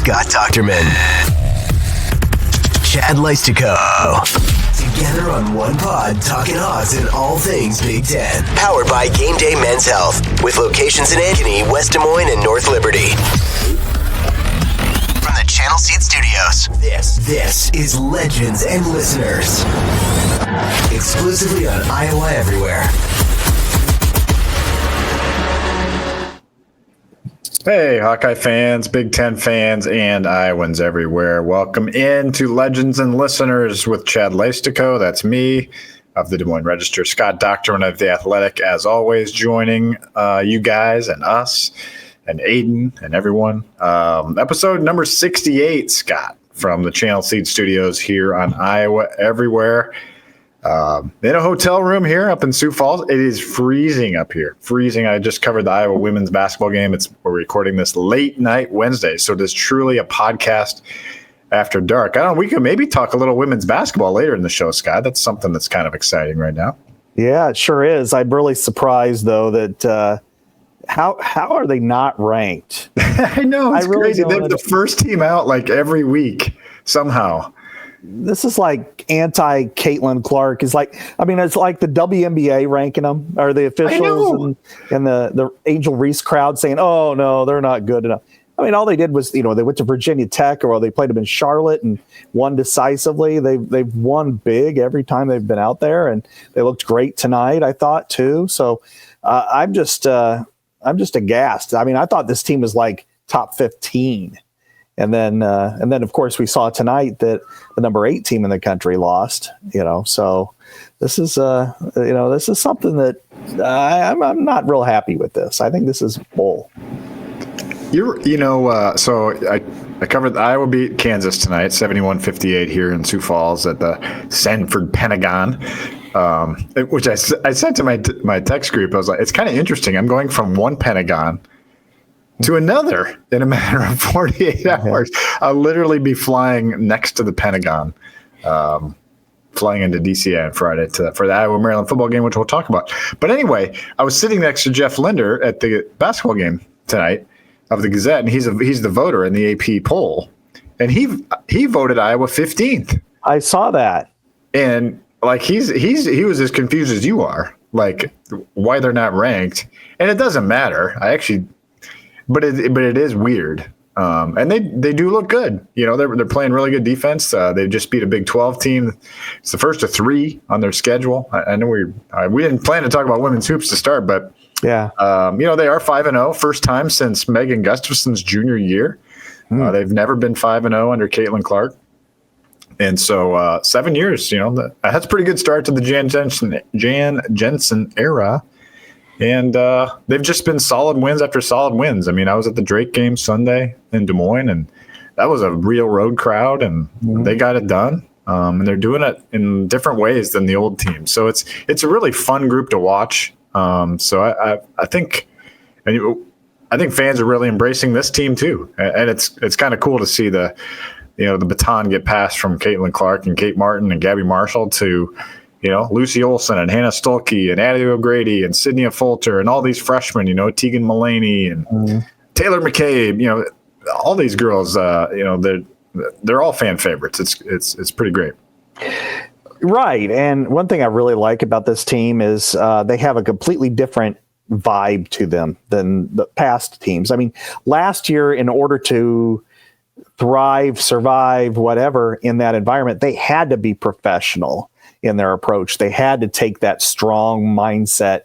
Scott Dochterman. 𝗙𝗃𝗍𝗶𝗹. Together on one pod, talking odds and all things Big Ten. Powered by GameDay Men's Health, with locations in Ankeny, West Des Moines, and North Liberty. From the Channel Seed Studios, this is Legends and Listeners. Exclusively on Iowa Everywhere. Hey, Hawkeye fans, Big Ten fans, and Iowans everywhere. Welcome in to Legends and Listeners with 𝗙𝗃𝗍𝗶𝗹. That's me, of the Des Moines Register. Scott Dochterman of The Athletic, as always, joining you guys and us and Aiden and everyone. Episode number 68, Scott, from the Channel Seed Studios here on Iowa Everywhere. In a hotel room here up in Sioux Falls. It is freezing up here. Freezing. I just covered the Iowa women's basketball game. We're recording this late night Wednesday, so it is truly a podcast after dark. I don't know, we could maybe talk a little women's basketball later in the show, Scott. That's something that's kind of exciting right now. Yeah, it sure is. I'm really surprised, though, that how are they not ranked? I know, it's crazy. They're the first team out like every week somehow. This is like anti-Caitlin Clark. It's like, I mean, it's like the WNBA ranking them, or the officials and the Angel Reese crowd saying, oh, no, they're not good enough. I mean, all they did was, they went to Virginia Tech, or they played them in Charlotte and won decisively. They've won big every time they've been out there, and they looked great tonight, I thought, too. So I'm just aghast. I mean, I thought this team was like top 15. And then, of course, we saw tonight that the number 8 team in the country lost. So this is, this is something that I'm not real happy with. This, I think this is bull. So I covered Iowa beat Kansas tonight, 71-58 here in Sioux Falls at the Sanford Pentagon. Which I said to my text group, I was like, it's kind of interesting. I'm going from one Pentagon to another in a matter of 48 hours. I'll literally be flying next to the Pentagon, flying into D.C. on Friday for the Iowa-Maryland football game, which we'll talk about. But anyway, I was sitting next to Jeff Linder at the basketball game tonight of the Gazette, and he's the voter in the AP poll, and he voted Iowa 15th. I saw that, and like he was as confused as you are, like why they're not ranked, and it doesn't matter. But it is weird, and they do look good. They're playing really good defense. They just beat a Big 12 team. It's the first of 3 on their schedule. I know we didn't plan to talk about women's hoops to start, but yeah, they are 5-0, first time since Megan Gustafson's junior year. They've never been 5-0 under Caitlin Clark, and so 7 years. That's a pretty good start to the Jan Jensen era. And they've just been solid wins after solid wins. I mean, I was at the Drake game Sunday in Des Moines, and that was a real road crowd, and they got it done. And they're doing it in different ways than the old team. So it's a really fun group to watch. So I think fans are really embracing this team too, and it's kind of cool to see the baton get passed from Caitlin Clark and Kate Martin and Gabby Marshall to Lucy Olson and Hannah Stuelke and Addie O'Grady and Sydney Fulter and all these freshmen, Tegan Mullaney and Taylor McCabe, all these girls, they're all fan favorites. It's pretty great. Right. And one thing I really like about this team is they have a completely different vibe to them than the past teams. I mean, last year, in order to thrive, survive, whatever in that environment, they had to be professional in their approach. They had to take that strong mindset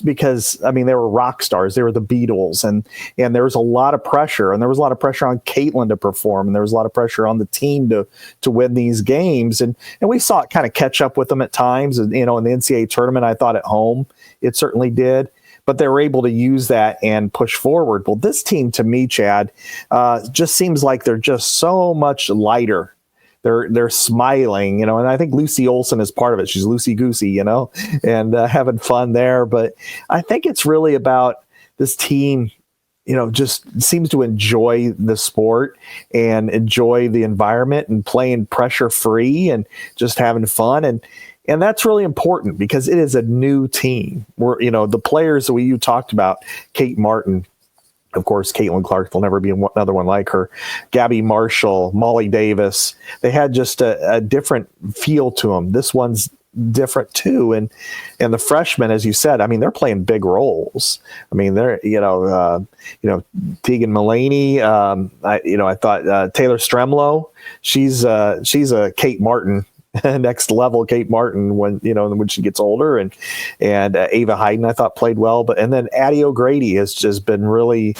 because they were rock stars. They were the Beatles, and there was a lot of pressure, and there was a lot of pressure on Caitlin to perform, and there was a lot of pressure on the team to win these games. And we saw it kind of catch up with them at times. And, in the NCAA tournament, I thought at home, it certainly did. But they were able to use that and push forward. Well, this team, to me, Chad, just seems like they're just so much lighter. They're smiling, and I think Lucy Olson is part of it. She's loosey-goosey, and having fun there. But I think it's really about this team, just seems to enjoy the sport and enjoy the environment and playing pressure-free and just having fun. And that's really important because it is a new team. The players that you talked about, Kate Martin, Of course, Caitlin Clark will never be another one like her. Gabby Marshall, Molly Davis, they had just a different feel to them. This one's different too. And the freshmen, as you said, I mean, they're playing big roles. I mean, they're, Tegan Mullaney, I thought Taylor Stremlow, she's a Kate Martin, next level Kate Martin when she gets older, and Ava Hayden I thought played well, and then Addie O'Grady has just been really,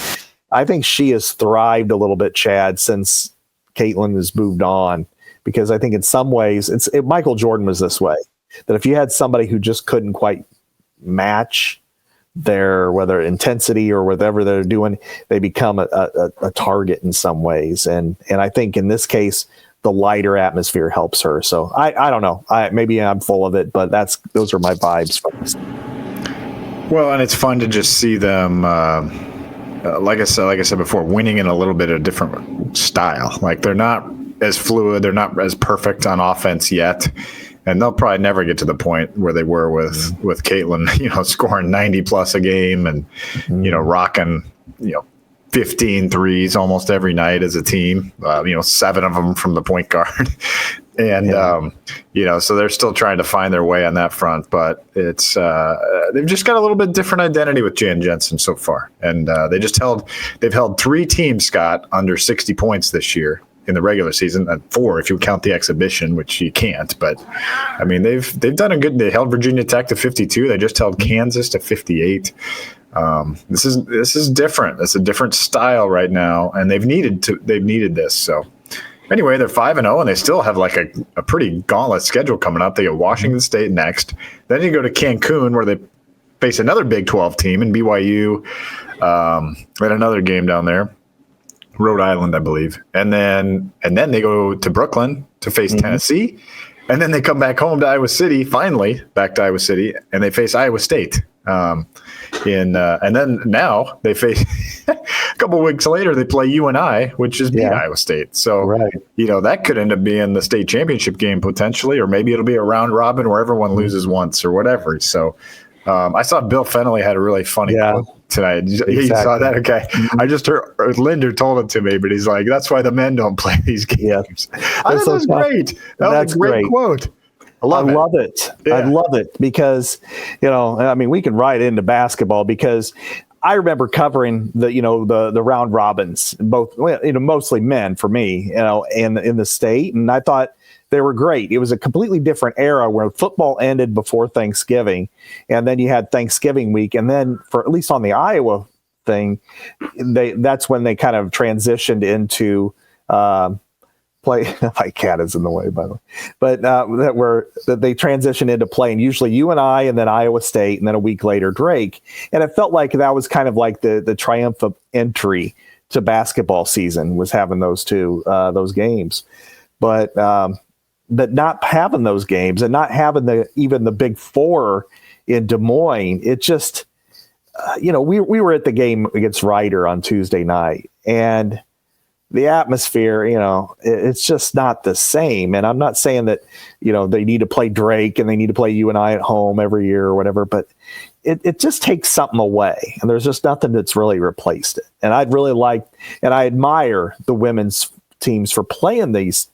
I think she has thrived a little bit, Chad, since Caitlin has moved on, because I think in some ways Michael Jordan was this way, that if you had somebody who just couldn't quite match their whether intensity or whatever they're doing, they become a target in some ways, and I think in this case the lighter atmosphere helps her. So I don't know. Maybe I'm full of it, but those are my vibes from this. Well, and it's fun to just see them, like I said before, winning in a little bit of a different style. Like they're not as fluid, they're not as perfect on offense yet, and they'll probably never get to the point where they were with Caitlin, scoring 90 plus a game and rocking 15 threes almost every night as a team, 7 of them from the point guard. And, so they're still trying to find their way on that front, but it's, they've just got a little bit different identity with Jan Jensen so far. And they've held 3 teams, Scott, under 60 points this year in the regular season, and 4 if you count the exhibition, which you can't. But I mean, they've done they held Virginia Tech to 52. They just held Kansas to 58. This is different. It's a different style right now, and they've needed this. So anyway, they're 5-0, and they still have like a pretty gauntlet schedule coming up. They get Washington State next. Then you go to Cancun, where they face another Big 12 team in BYU, and another game down there, Rhode Island, I believe. And then they go to Brooklyn to face Tennessee, and then they come back home to Iowa City, finally back to Iowa City, and they face Iowa State. And then now they face a couple of weeks later, they play UNI, which is beat Iowa State. So, that could end up being the state championship game potentially, or maybe it'll be a round robin where everyone loses once or whatever. So, I saw Bill Fennelly had a really funny quote tonight. You saw that? Okay. I just heard Linder told it to me, but he's like, that's why the men don't play these games. I thought that was great. That was a great quote. I love it. Yeah. I love it because, we can ride into basketball, because I remember covering the round robins, both, mostly men for me, in the state. And I thought they were great. It was a completely different era where football ended before Thanksgiving, and then you had Thanksgiving week. And then for at least on the Iowa thing, that's when they kind of transitioned into, play. My cat is in the way, by the way, but that they transitioned into playing usually UNI and then Iowa State, and then a week later Drake, and it felt like that was kind of like the triumphant entry to basketball season, was having those those games, but not having those games and not having even the Big Four in Des Moines, it just we were at the game against Ryder on Tuesday night, and the atmosphere, it's just not the same. And I'm not saying that, they need to play Drake and they need to play UNI at home every year or whatever, but it just takes something away. And there's just nothing that's really replaced it. And I'd really like, and I admire the women's teams for playing these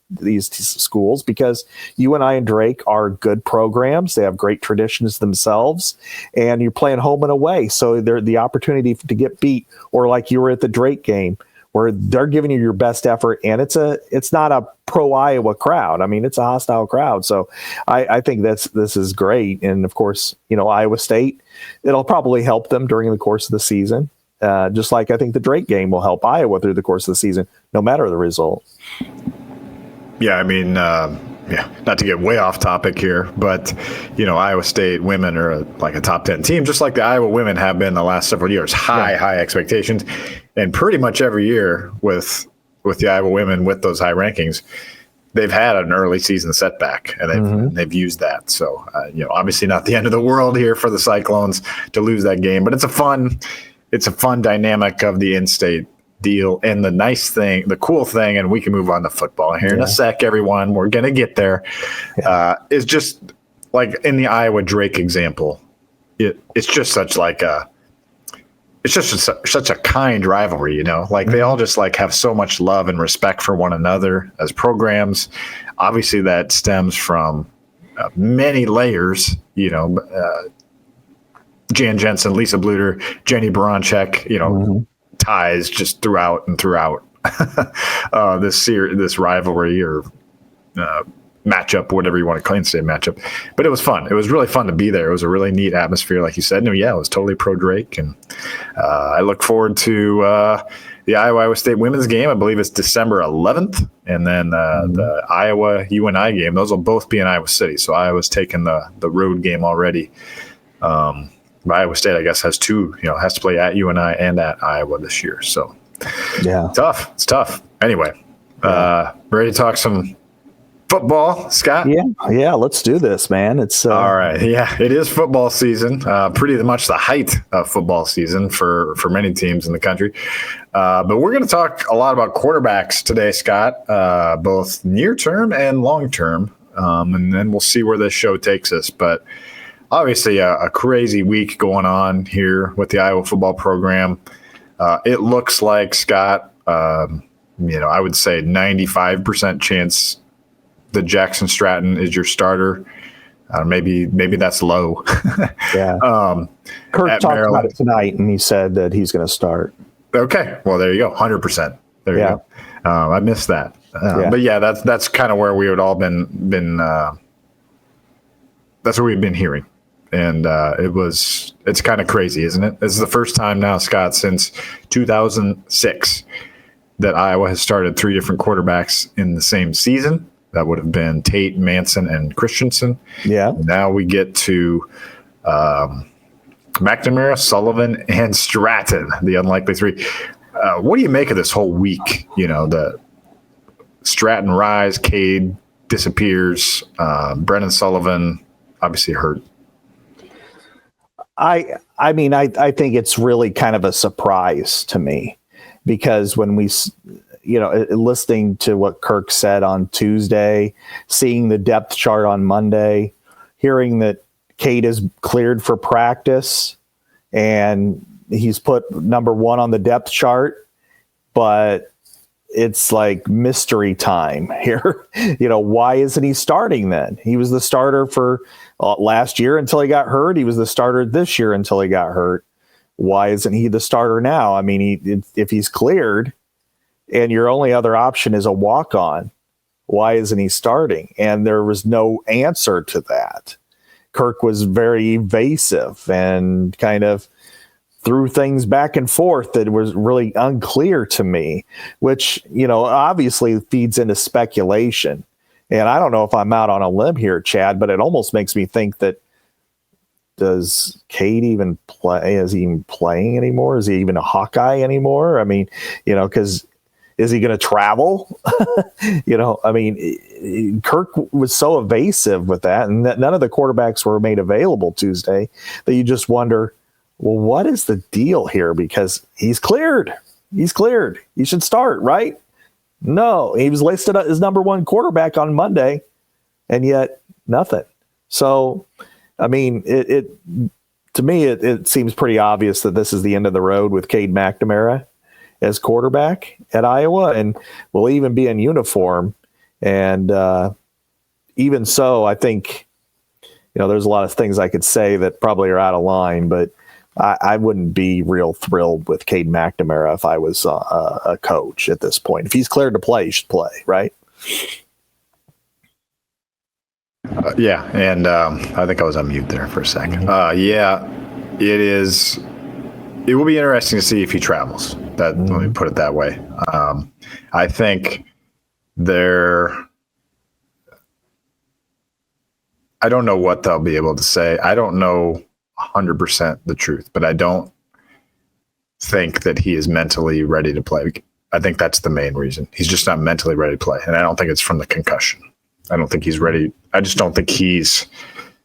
schools, because UNI and Drake are good programs. They have great traditions themselves, and you're playing home and away. So they're the opportunity to get beat, or like you were at the Drake game, where they're giving you your best effort, and it's not a pro Iowa crowd. I mean, it's a hostile crowd. So I think this is great. And of course, Iowa State, it'll probably help them during the course of the season. Just like I think the Drake game will help Iowa through the course of the season, no matter the result. Yeah, I mean, not to get way off topic here, but, Iowa State women are like a top 10 team, just like the Iowa women have been the last several years. High expectations. And pretty much every year with the Iowa women, with those high rankings, they've had an early season setback, and they've used that. So, obviously not the end of the world here for the Cyclones to lose that game, but it's a fun dynamic of the in-state deal. And the nice thing, the cool thing, and we can move on to football here in a sec, everyone, we're going to get there, is just like in the Iowa Drake example, it's just such like it's just such a kind rivalry, you know, like they all just like have so much love and respect for one another as programs. Obviously that stems from many layers, you know, Jan Jensen, Lisa Bluter, Jenny Baranchek, you know, ties just throughout and throughout this rivalry or matchup, whatever you want to claim to say matchup. But it was fun. It was really fun to be there. It was a really neat atmosphere, like you said. No, yeah, it was totally pro Drake, and I look forward to the Iowa State women's game. I believe it's December 11th, and then the Iowa UNI game. Those will both be in Iowa City. So Iowa's taken the road game already. Iowa State, I guess, has two. You know, has to play at UNI and at Iowa this year. So yeah, tough. It's tough. Anyway, ready to talk some football, Scott? Yeah, let's do this, man. It's all right. Yeah, it is football season. Pretty much the height of football season for many teams in the country. But we're going to talk a lot about quarterbacks today, Scott, both near term and long term, and then we'll see where this show takes us. But obviously, a crazy week going on here with the Iowa football program. It looks like, Scott, you know, I would say 95% chance that Jackson Stratton is your starter. Maybe that's low. Yeah. Kirk talked about it tonight, and he said that he's going to start. Okay. Well, there you go. 100%. There you go. I missed that. But yeah, that's kind of where we had all been. That's what we've been hearing, and it's kind of crazy, isn't it? This is the first time now, Scott, since 2006 that Iowa has started three different quarterbacks in the same season. That would have been Tate, Manson, and Christensen. Yeah. Now we get to McNamara, Sullivan, and Stratton, the unlikely three. What do you make of this whole week? You know, the Stratton rise, Cade disappears, Brennan Sullivan obviously hurt. I mean, I think it's really kind of a surprise to me, because when we, you know, listening to what Kirk said on Tuesday, seeing the depth chart on Monday, hearing that Cade is cleared for practice and he's put number 1 on the depth chart, but it's like mystery time here. You know, why isn't he starting then? He was the starter for last year until he got hurt. He was the starter this year until he got hurt. Why isn't he the starter now? I mean, if he's cleared and your only other option is a walk-on, why isn't he starting? And there was no answer to that. Kirk was very evasive and kind of threw things back and forth that was really unclear to me, which, you know, obviously feeds into speculation. And I don't know if I'm out on a limb here, Chad, but it almost makes me think that, does Cade even play? Is he even playing anymore? Is he even a Hawkeye anymore? I mean, you know, because is he going to travel? You know, I mean, Kirk was so evasive with that, and that none of the quarterbacks were made available Tuesday, that you just wonder, well, what is the deal here? Because he's cleared. He's cleared. He should start, right? No, he was listed as number 1 quarterback on Monday, and yet nothing. So, I mean, to me, it seems pretty obvious that this is the end of the road with Cade McNamara as quarterback at Iowa, and will even be in uniform. And even so, I think, you know, there's a lot of things I could say that probably are out of line, but I wouldn't be real thrilled with Cade McNamara if I was a coach at this point. If he's cleared to play, he should play, right? Yeah, and I think I was on mute there for a second. Yeah, it is. It will be interesting to see if he travels. Let me put it that way. I think I don't know what they'll be able to say. I don't know 100% the truth, but I don't think that he is mentally ready to play. I think that's the main reason. He's just not mentally ready to play, and I don't think it's from the concussion. I don't think he's ready. I just don't think he's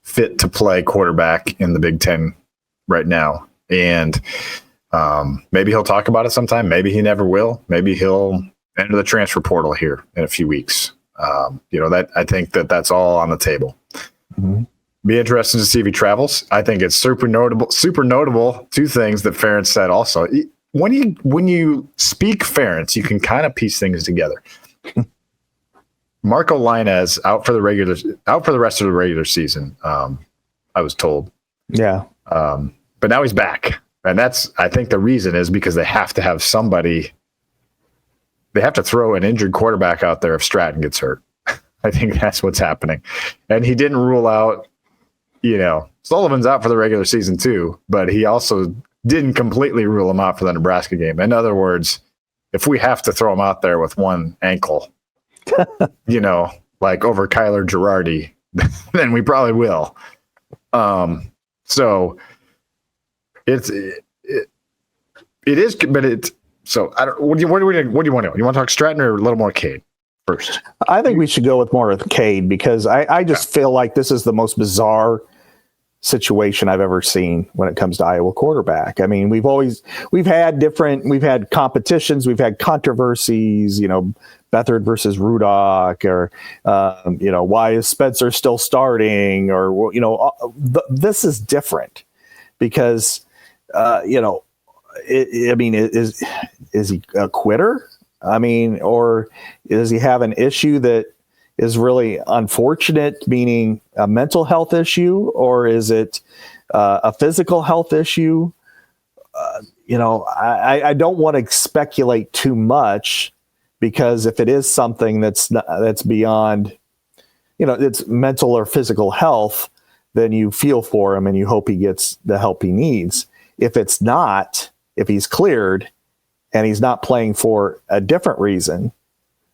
fit to play quarterback in the Big Ten right now. And maybe he'll talk about it sometime. Maybe he never will. Maybe he'll enter the transfer portal here in a few weeks. You know, that I think that's all on the table. Be interested to see if he travels. I think it's super notable. Two things that Ferentz said also. When you speak Ferentz, you can kind of piece things together. Marco Lainez out for the rest of the regular season. I was told. Yeah. But now he's back. And I think the reason is because they have to have somebody. They have to throw an injured quarterback out there if Stratton gets hurt. I think that's what's happening. And he didn't rule out, Sullivan's out for the regular season too, but he also didn't completely rule him out for the Nebraska game. In other words, if we have to throw him out there with one ankle, like over Kyler Girardi, then we probably will. So it is, but it's, so I don't, what do you want to know? You want to talk Stratton or a little more Cade first? I think we should go with more of Cade because I just feel like this is the most bizarre situation I've ever seen when it comes to Iowa quarterback. I mean, we've had competitions, we've had controversies, Beathard versus Rudock, or, why is Spencer still starting? Or, this is different because, is he a quitter? I mean, or does he have an issue that is really unfortunate, meaning a mental health issue, or is it a physical health issue? I don't want to speculate too much because if it is something that's beyond, it's mental or physical health, then you feel for him and you hope he gets the help he needs. If it's not, if he's cleared and he's not playing for a different reason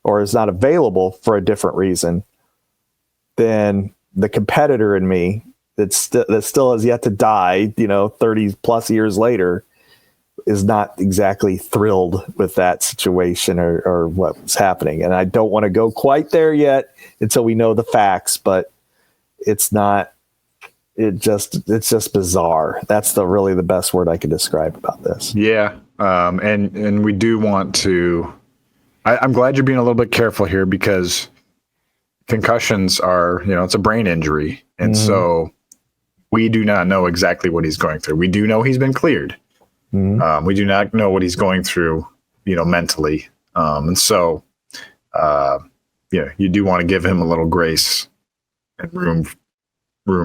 or is not available for a different reason, then the competitor in me that still has yet to die, 30 plus years later, is not exactly thrilled with that situation or what's happening. And I don't want to go quite there yet until we know the facts, but it's not. It's just bizarre. That's really the best word I can describe about this. Yeah. And we do want to, I'm glad you're being a little bit careful here because concussions are, it's a brain injury. And so we do not know exactly what he's going through. We do know he's been cleared. We do not know what he's going through, mentally. And so, you do want to give him a little grace and room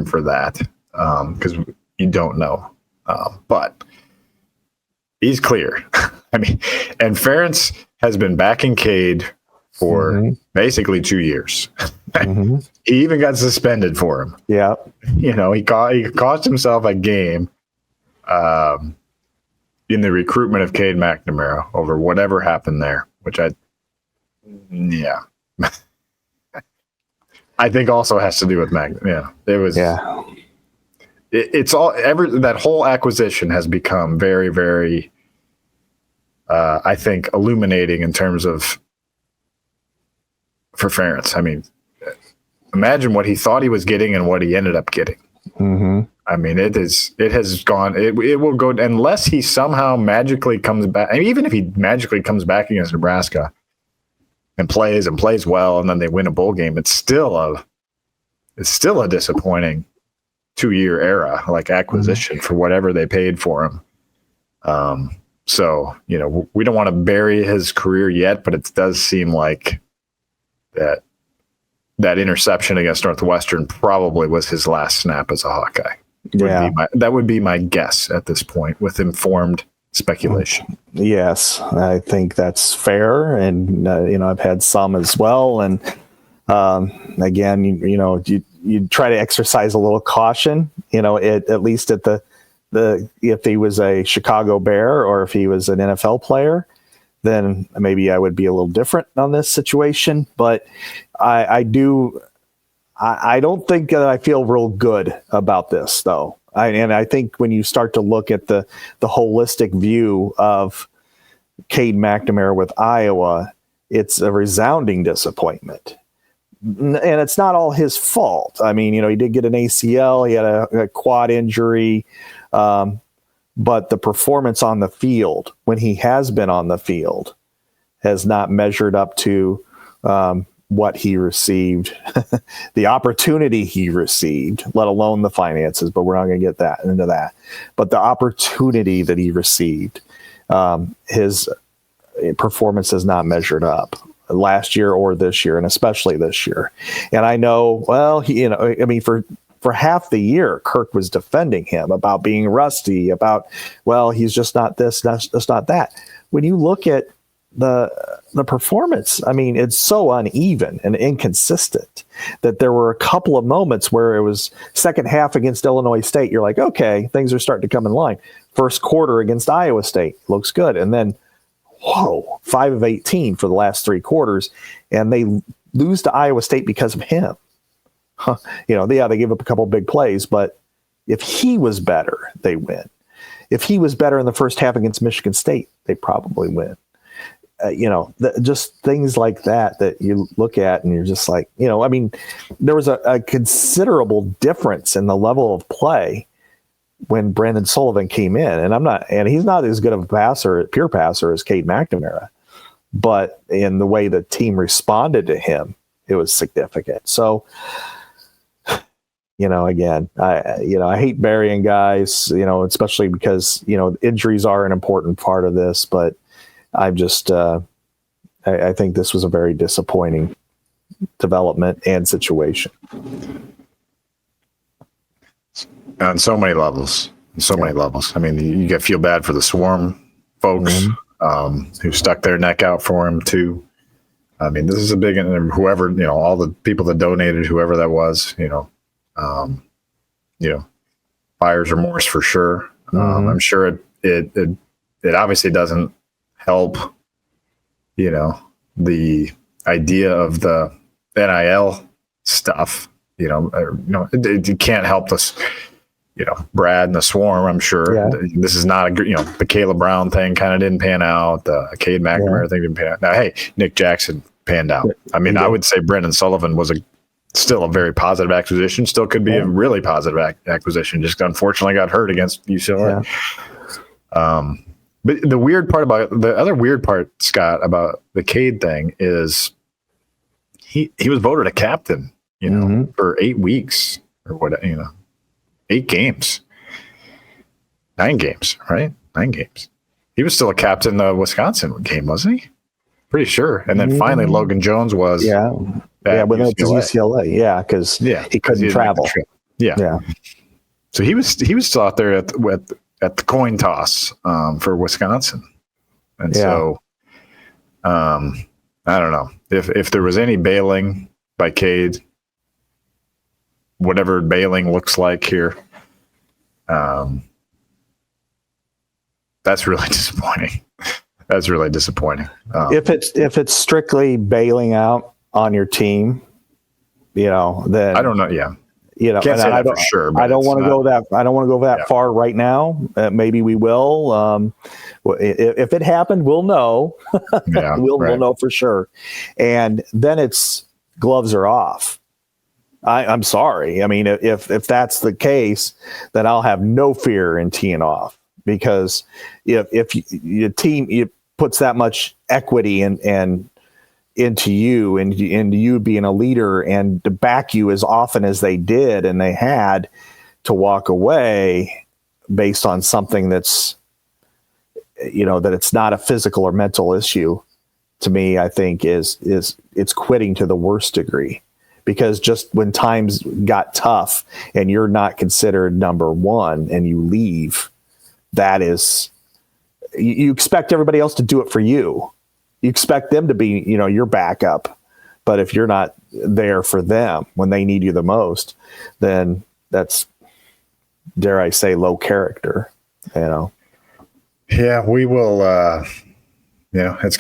for that because you don't know. But he's clear. I mean, and Ferentz has been backing Cade for basically 2 years. He even got suspended for him. Yeah. He cost himself a game in the recruitment of Cade McNamara over whatever happened there, which I think also has to do with it was. Yeah. It's all that whole acquisition has become very, very, I think, illuminating in terms of for Ferentz. I mean, imagine what he thought he was getting and what he ended up getting. I mean, it has gone. It will go unless he somehow magically comes back. I mean, even if he magically comes back against Nebraska and plays well, and then they win a bowl game, it's still a disappointing 2-year era acquisition for whatever they paid for him. So we don't want to bury his career yet, but it does seem like that interception against Northwestern probably was his last snap as a Hawkeye. That would be my guess at this point with informed speculation. Yes, I think that's fair. And, I've had some as well. And again, you try to exercise a little caution, at least at the if he was a Chicago Bear or if he was an NFL player, then maybe I would be a little different on this situation. But I don't think that I feel real good about this, though. I think when you start to look at the holistic view of Cade McNamara with Iowa, it's a resounding disappointment. And it's not all his fault. I mean, he did get an ACL, he had a quad injury, but the performance on the field, when he has been on the field, has not measured up to what he received, the opportunity he received, let alone the finances, but we're not going to get into that. But the opportunity that he received, his performance has not measured up last year or this year, and especially this year. And I know, well, for half the year, Kirk was defending him about being rusty, about, well, he's just not this, that's not that. When you look at the performance, I mean, it's so uneven and inconsistent that there were a couple of moments where it was second half against Illinois State. You're like, okay, things are starting to come in line. First quarter against Iowa State looks good. And then, whoa, 5 of 18 for the last 3 quarters. And they lose to Iowa State because of him. They gave up a couple big plays, but if he was better, they win. If he was better in the first half against Michigan State, they probably win. Just things like that you look at and you're just like, there was a considerable difference in the level of play when Brandon Sullivan came in. And he's not as good of a pure passer as Cade McNamara, but in the way the team responded to him, it was significant. So, again, I hate burying guys, especially because, injuries are an important part of this, but I'm just, I think this was a very disappointing development and situation. On so many levels. I mean, you feel bad for the Swarm folks who stuck their neck out for him too. I mean, this is a big, and whoever, all the people that donated, whoever that was, buyer's remorse for sure. I'm sure it obviously doesn't help, the idea of the NIL stuff, it can't help us, Brad and the Swarm, I'm sure. Yeah. This is not the Caleb Brown thing kind of didn't pan out. The Cade McNamara thing didn't pan out. Now, hey, Nick Jackson panned out. I mean, I would say Brendan Sullivan was still a very positive acquisition, still could be a really positive acquisition, just unfortunately got hurt against UCLA. Yeah. But the other weird part, Scott, about the Cade thing is he was voted a captain, for 8 weeks or what, 8 games, 9 games, right? 9 games. He was still a captain in the Wisconsin game, wasn't he? Pretty sure. And then finally Logan Jones was. Yeah. Yeah. When it was UCLA. Yeah. Cause he couldn't travel. Yeah. So he was still out there at the coin toss for Wisconsin. And so I don't know if there was any bailing by Cade, whatever bailing looks like here. That's really disappointing. If it's strictly bailing out on your team, then I don't know. Yeah. Can't say that for sure. I don't want to go that. I don't want to go that far right now. Maybe we will. If it happened, we'll know. We'll know for sure. And then it's gloves are off. I'm sorry. I mean, if that's the case, then I'll have no fear in teeing off, because if your team puts that much equity and into you and you being a leader and to back you as often as they did, and they had to walk away based on something that's, that it's not a physical or mental issue, to me, I think it's quitting to the worst degree. Because just when times got tough and you're not considered number one and you leave, that is, you expect everybody else to do it for you. You expect them to be, your backup. But if you're not there for them when they need you the most, then that's, dare I say, low character, Yeah, we will, it's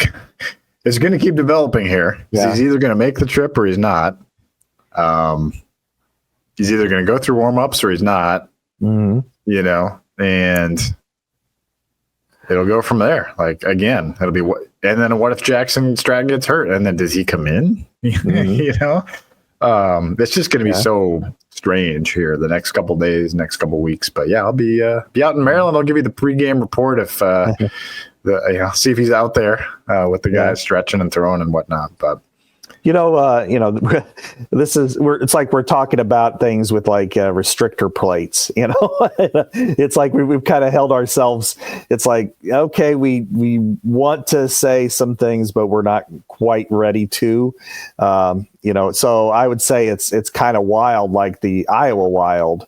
going to keep developing here. Yeah. He's either going to make the trip or he's not. He's either going to go through warm-ups or he's not, and it'll go from there. Like, again, it'll be and then what if Jackson Stratton gets hurt, and then does he come in? It's just going to be so strange here the next couple days, next couple weeks. But yeah, I'll be out in Maryland. I'll give you the pregame report if see if he's out there with the guys stretching and throwing and whatnot. But It's like we're talking about things with like restrictor plates. It's like we've kind of held ourselves. It's like, okay, we want to say some things, but we're not quite ready to. So I would say it's kind of wild, like the Iowa Wild,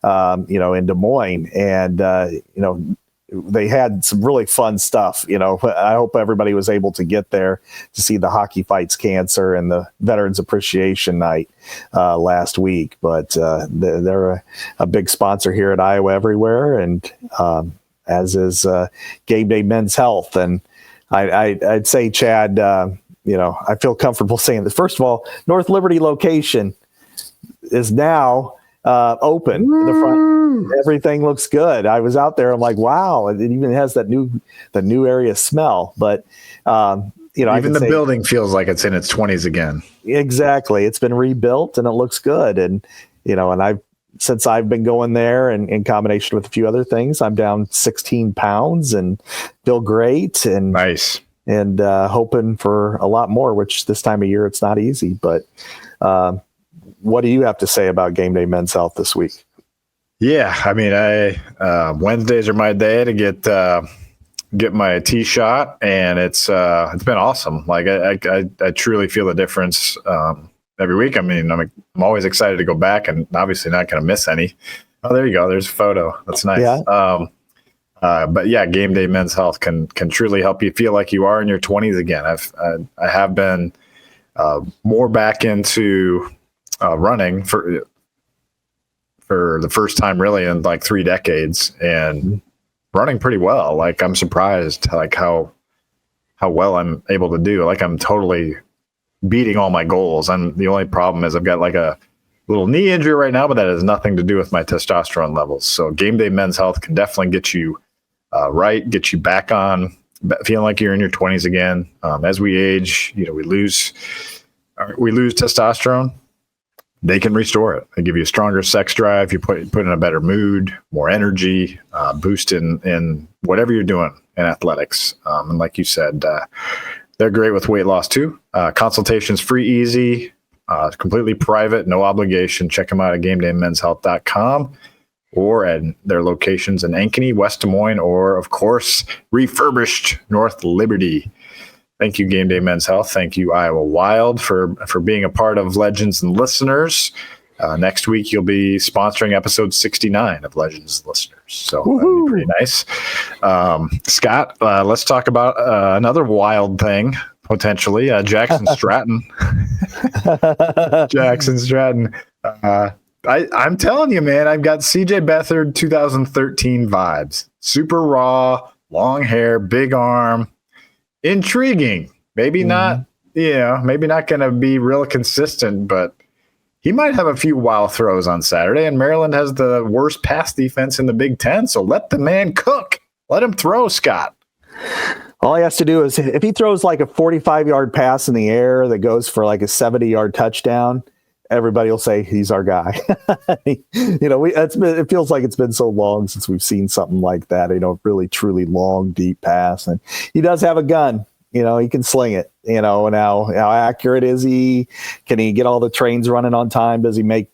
in Des Moines, and they had some really fun stuff. I hope everybody was able to get there to see the Hockey Fights Cancer and the Veterans Appreciation Night last week. But they're a big sponsor here at Iowa Everywhere, and as is GameDay Men's Health. And I'd say, Chad, I feel comfortable saying this. First of all, North Liberty location is now open in the front. Everything looks good. I was out there. I'm like, wow. It even has the new area smell. But even the building feels like it's in its 20s again. Exactly. It's been rebuilt and it looks good. And since I've been going there, and in combination with a few other things, I'm down 16 pounds and feel great. And nice. And hoping for a lot more, which this time of year it's not easy. But what do you have to say about GameDay Men's Health this week? Yeah, I mean, Wednesdays are my day to get my tee shot, and it's been awesome. Like I truly feel the difference every week. I mean, I'm always excited to go back, and obviously not going to miss any. Oh, there you go. There's a photo. That's nice. Yeah. But yeah, GameDay Men's Health can truly help you feel like you are in your 20s again. I have been more back into running for the first time really in like 3 decades, and running pretty well. Like I'm surprised like how well I'm able to do. Like I'm totally beating all my goals. And the only problem is I've got like a little knee injury right now, but that has nothing to do with my testosterone levels. So GameDay Men's Health can definitely get you right, get you back on feeling like you're in your 20s again. As we age, we lose testosterone. They can restore it. They give you a stronger sex drive. You put in a better mood, more energy, boost in whatever you're doing in athletics. And like you said, they're great with weight loss too. Consultations free, easy, completely private, no obligation. Check them out at GameDayMen'sHealth.com or at their locations in Ankeny, West Des Moines, or of course, refurbished North Liberty. Thank you, GameDay Men's Health. Thank you, Iowa Wild, for being a part of Legends and Listeners. Next week, you'll be sponsoring episode 69 of Legends and Listeners. So that'll be pretty nice. Scott, let's talk about another wild thing, potentially. Jackson Stratton. Jackson Stratton. I'm telling you, man, I've got CJ Beathard 2013 vibes. Super raw, long hair, big arm. Intriguing. Maybe not, maybe not going to be real consistent, but he might have a few wild throws on Saturday. And Maryland has the worst pass defense in the Big Ten. So let the man cook. Let him throw, Scott. All he has to do is if he throws like a 45-yard pass in the air that goes for like a 70-yard touchdown, everybody will say he's our guy. It feels like it's been so long since we've seen something like that. Really truly long, deep pass, and he does have a gun. He can sling it. And how accurate is he? Can he get all the trains running on time? Does he make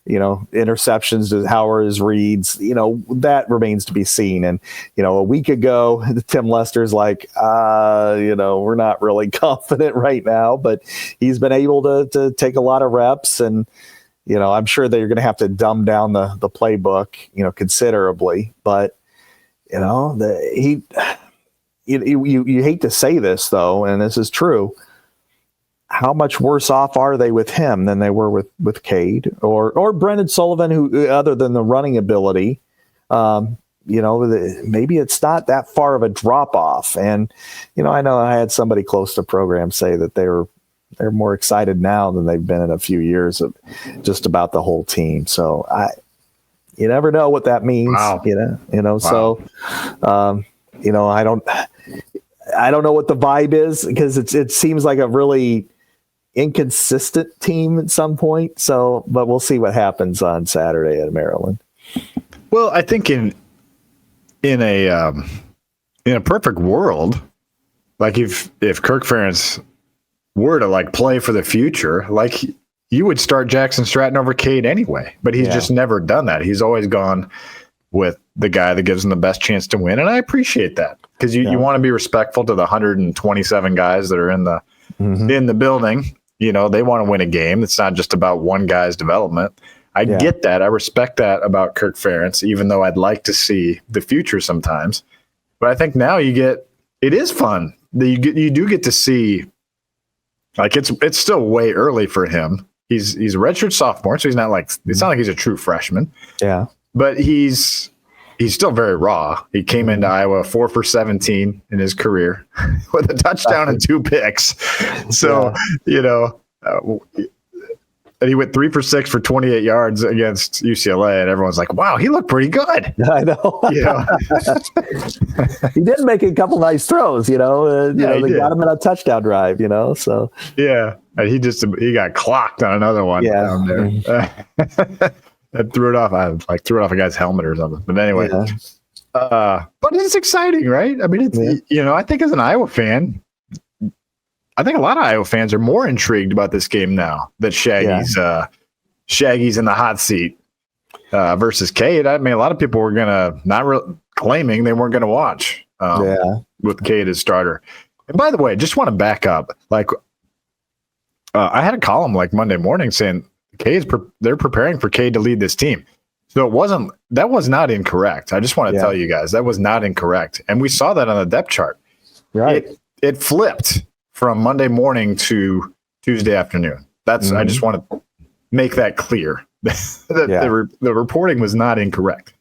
interceptions? How are his reads? That remains to be seen. And a week ago, Tim Lester's like, we're not really confident right now, but he's been able to take a lot of reps, and I'm sure they're going to have to dumb down the playbook, considerably. But you hate to say this though, and this is true. How much worse off are they with him than they were with Cade or Brendan Sullivan, who, other than the running ability, maybe it's not that far of a drop off. And, I know I had somebody close to the program say that they're more excited now than they've been in a few years of just about the whole team. So you never know what that means. Wow. Wow. So, I don't know what the vibe is, because it seems like a really inconsistent team at some point. So, but we'll see what happens on Saturday at Maryland. Well, I think in a perfect world, like if Kirk Ferentz were to like play for the future, like you would start Jackson Stratton over Cade anyway, but he's just never done that. He's always gone with the guy that gives him the best chance to win. And I appreciate that because you want to be respectful to the 127 guys that are in the building. You know, they want to win a game. It's not just about one guy's development. I get that. I respect that about 𝗀𝗃𝗃, even though I'd like to see the future sometimes. But I think now it is fun. You do get to see, like, it's still way early for him. He's a redshirt sophomore, so he's not like, it's not like he's a true freshman. Yeah. But he's still very raw. He came into Iowa 4 for 17 in his career with a touchdown and 2 picks. So, you know, and he went 3 for 6 for 28 yards against UCLA, and everyone's like, wow, he looked pretty good. I know. You know? He did make a couple nice throws, you know. They got him in a touchdown drive, you know. So and he got clocked on another one down there. And threw it off a guy's helmet or something. But anyway, but it's exciting, right? I mean, you know, I think as an Iowa fan, I think a lot of Iowa fans are more intrigued about this game now that Shaggy's in the hot seat versus Cade. I mean, a lot of people were claiming they weren't gonna watch with Cade as starter. And by the way, just want to back up. Like, I had a column like Monday morning saying they're preparing for Cade to lead this team. So that was not incorrect. I just want to tell you guys that was not incorrect. And we saw that on the depth chart. Right. It flipped from Monday morning to Tuesday afternoon. I just want to make that clear. The reporting was not incorrect.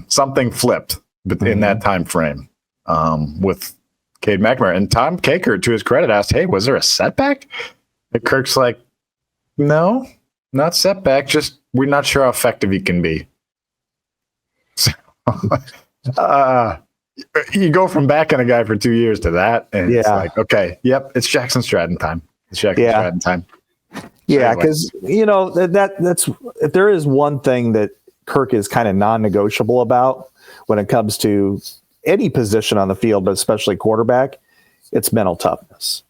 Something flipped in that time frame with Cade McNamara. And Tom Kakert, to his credit, asked, hey, was there a setback? And Kirk's like, no, not setback. Just we're not sure how effective he can be. So, you go from backing a guy for 2 years to that, and it's like, okay, it's Jackson Stratton time. It's Jackson Stratton time. Yeah, because you know that's if there is one thing that Kirk is kind of non-negotiable about when it comes to any position on the field, but especially quarterback, it's mental toughness.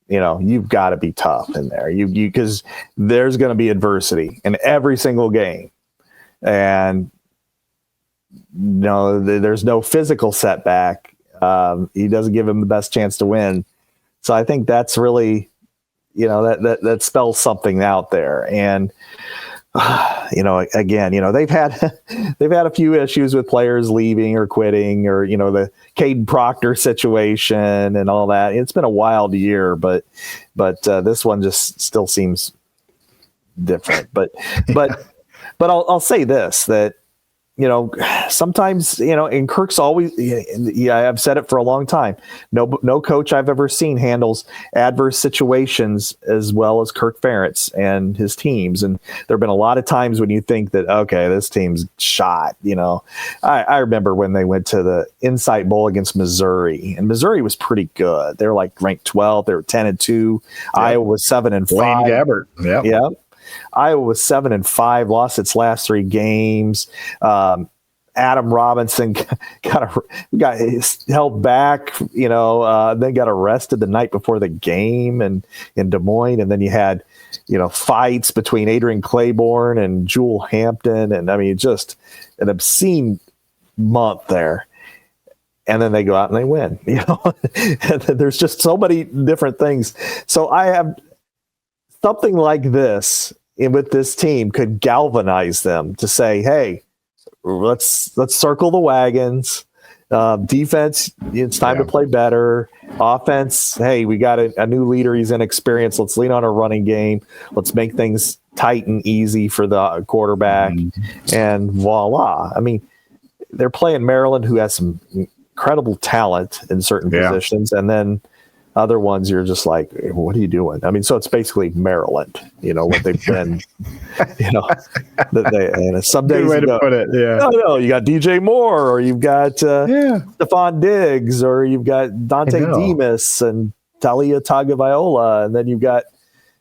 You know, you've got to be tough in there. Because there's going to be adversity in every single game, and no, there's no physical setback. He doesn't give him the best chance to win. So I think that's really, you know, that spells something out there. And you know, again, you know, they've had a few issues with players leaving or quitting, or, you know, the Caden Proctor situation and all that. It's been a wild year, but this one just still seems different. But I'll say this, that, you know, sometimes, you know, and Kirk's always, I've said it for a long time. No coach I've ever seen handles adverse situations as well as 𝗀𝗃𝗃 and his teams. And there've been a lot of times when you think that, okay, this team's shot. You know, I remember when they went to the Insight Bowl against Missouri, and Missouri was pretty good. They were like ranked 12. They were 10-2. Iowa was 7-5. Blaine Gabbert. Yeah. Iowa was 7-5, lost its last 3 games. Adam Robinson got held back, you know, then got arrested the night before the game in Des Moines. And then you had, you know, fights between Adrian Claiborne and Jewel Hampton. And I mean, just an obscene month there. And then they go out and they win, you know. And there's just so many different things. So I have something like this with this team could galvanize them to say, hey, let's circle the wagons. Defense, it's time to play better. Offense, hey, we got a new leader. He's inexperienced. Let's lean on a running game. Let's make things tight and easy for the quarterback. And voila. I mean, they're playing Maryland, who has some incredible talent in certain positions. And then other ones, you're just like, what are you doing? I mean, so it's basically Maryland, you know, what they've been, you know, and some days, good way to put it. Yeah. No, you got DJ Moore, or you've got Stephon Diggs, or you've got Dante Demas and Talia Tagovailoa. And then you've got,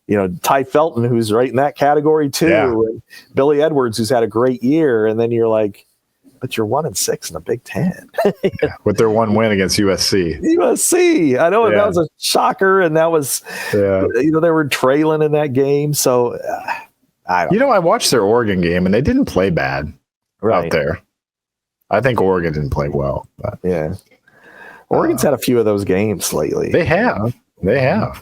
you know, Ty Felton, who's right in that category too. And Billy Edwards, who's had a great year. And then you're like, but you're 1-6 in the Big Ten. With their one win against USC. USC, I know that was a shocker, and that was, they were trailing in that game. So, I watched their Oregon game, and they didn't play bad out there. I think Oregon didn't play well. But, Oregon's had a few of those games lately. They have. Yeah.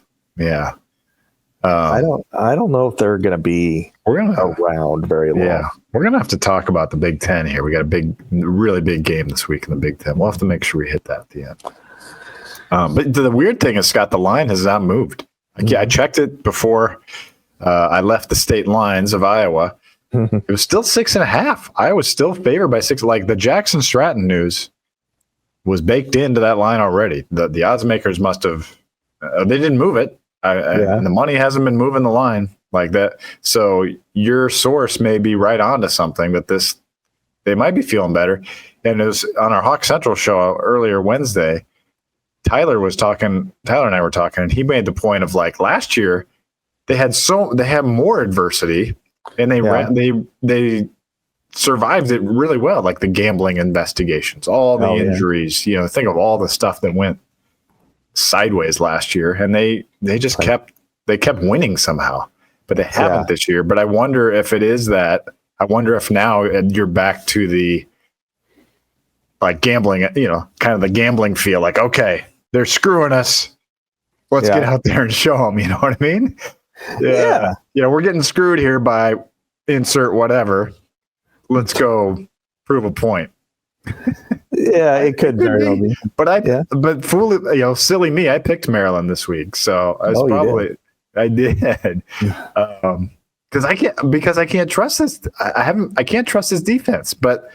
I don't know if they're going to be around very long. Yeah, we're going to have to talk about the Big Ten here. We got a really big game this week in the Big Ten. We'll have to make sure we hit that at the end. But the weird thing is, Scott, the line has not moved. I checked it before I left the state lines of Iowa. It was still 6.5. Iowa's still favored by 6. Like the Jackson Stratton news was baked into that line already. The odds makers must have. They didn't move it. And the money hasn't been moving the line like that. So your source may be right onto something that they might be feeling better. And it was on our Hawk Central show earlier Wednesday. Tyler and I were talking, and he made the point of like last year they had more adversity, and they survived it really well. Like the gambling investigations, all the injuries. Think of all the stuff that went sideways last year, and they just kept winning somehow, but they haven't this year. But I wonder if it is that. I wonder if now you're back to the like gambling, kind of the gambling feel. Like, okay, they're screwing us. Let's get out there and show them. You know what I mean? Yeah. We're getting screwed here by insert whatever. Let's go prove a point. Yeah, it could very well be. But silly me, I picked Maryland this week, so I did. Because I can't trust this. I can't trust this defense. But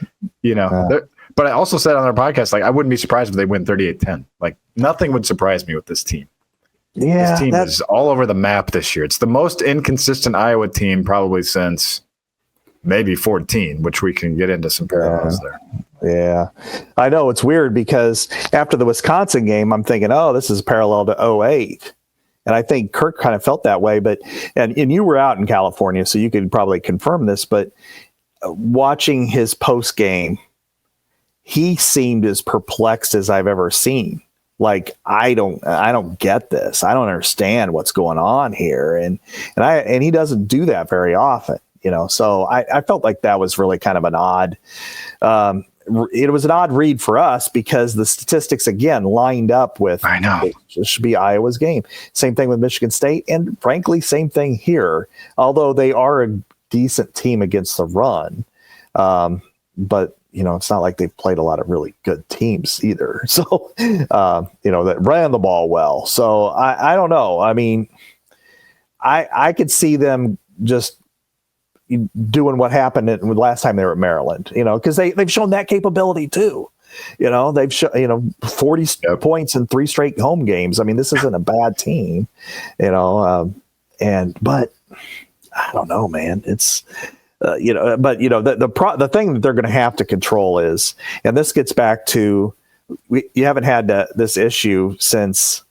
but I also said on our podcast, like I wouldn't be surprised if they win 38-10. Like nothing would surprise me with this team. Yeah, this team is all over the map this year. It's the most inconsistent Iowa team probably since maybe 14, which we can get into some parallels there. Yeah, I know it's weird because after the Wisconsin game, I'm thinking, oh, this is parallel to 2008. And I think Kirk kind of felt that way. But and you were out in California, so you could probably confirm this. But watching his post game, he seemed as perplexed as I've ever seen. Like, I don't get this. I don't understand what's going on here. And he doesn't do that very often. So I felt like that was really kind of an odd. It was an odd read for us because the statistics again lined up with. I know it should be Iowa's game. Same thing with Michigan State, and frankly, same thing here. Although they are a decent team against the run, but it's not like they've played a lot of really good teams either. So that ran the ball well. So I don't know. I mean, I could see them just doing what happened last time they were at Maryland, because they've shown that capability too. They've shown, 40 points in 3 straight home games. I mean, this isn't a bad team, but I don't know, man. It's, the thing that they're going to have to control is, and this gets back to, you haven't had this issue since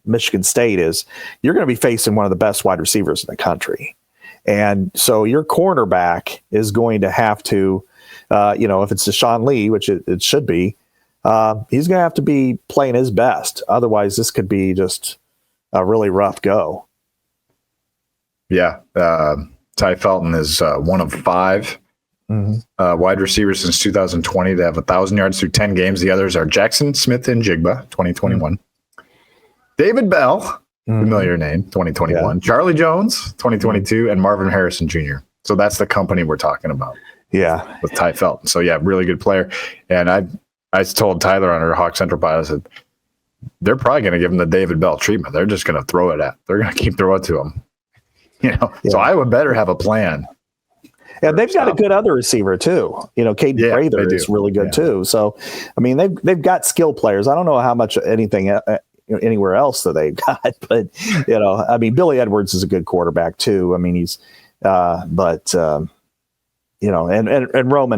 Michigan State, is you're going to be facing one of the best wide receivers in the country. And so your cornerback is going to have to, if it's Deshaun Lee, which it should be, he's going to have to be playing his best. Otherwise, this could be just a really rough go. Yeah. Ty Felton is one of 5 wide receivers since 2020 to have 1,000 yards through 10 games. The others are Jackson Smith-Njigba, 2021. David Bell. Familiar name, 2021. Charlie Jones, 2022, and Marvin Harrison Jr. So that's the company we're talking about. Yeah. With Ty Felton. So, really good player. And I told Tyler on our Hawk Central pod, I said, they're probably going to give him the David Bell treatment. They're just going to throw it at. They're going to keep throwing it to him. So I would better have a plan. And they've got a good other receiver too. Caden Prather is really good too. So, I mean, they've got skill players. I don't know how much anything anywhere else that they've got, but I mean, Billy Edwards is a good quarterback too. I mean, he's, and Roman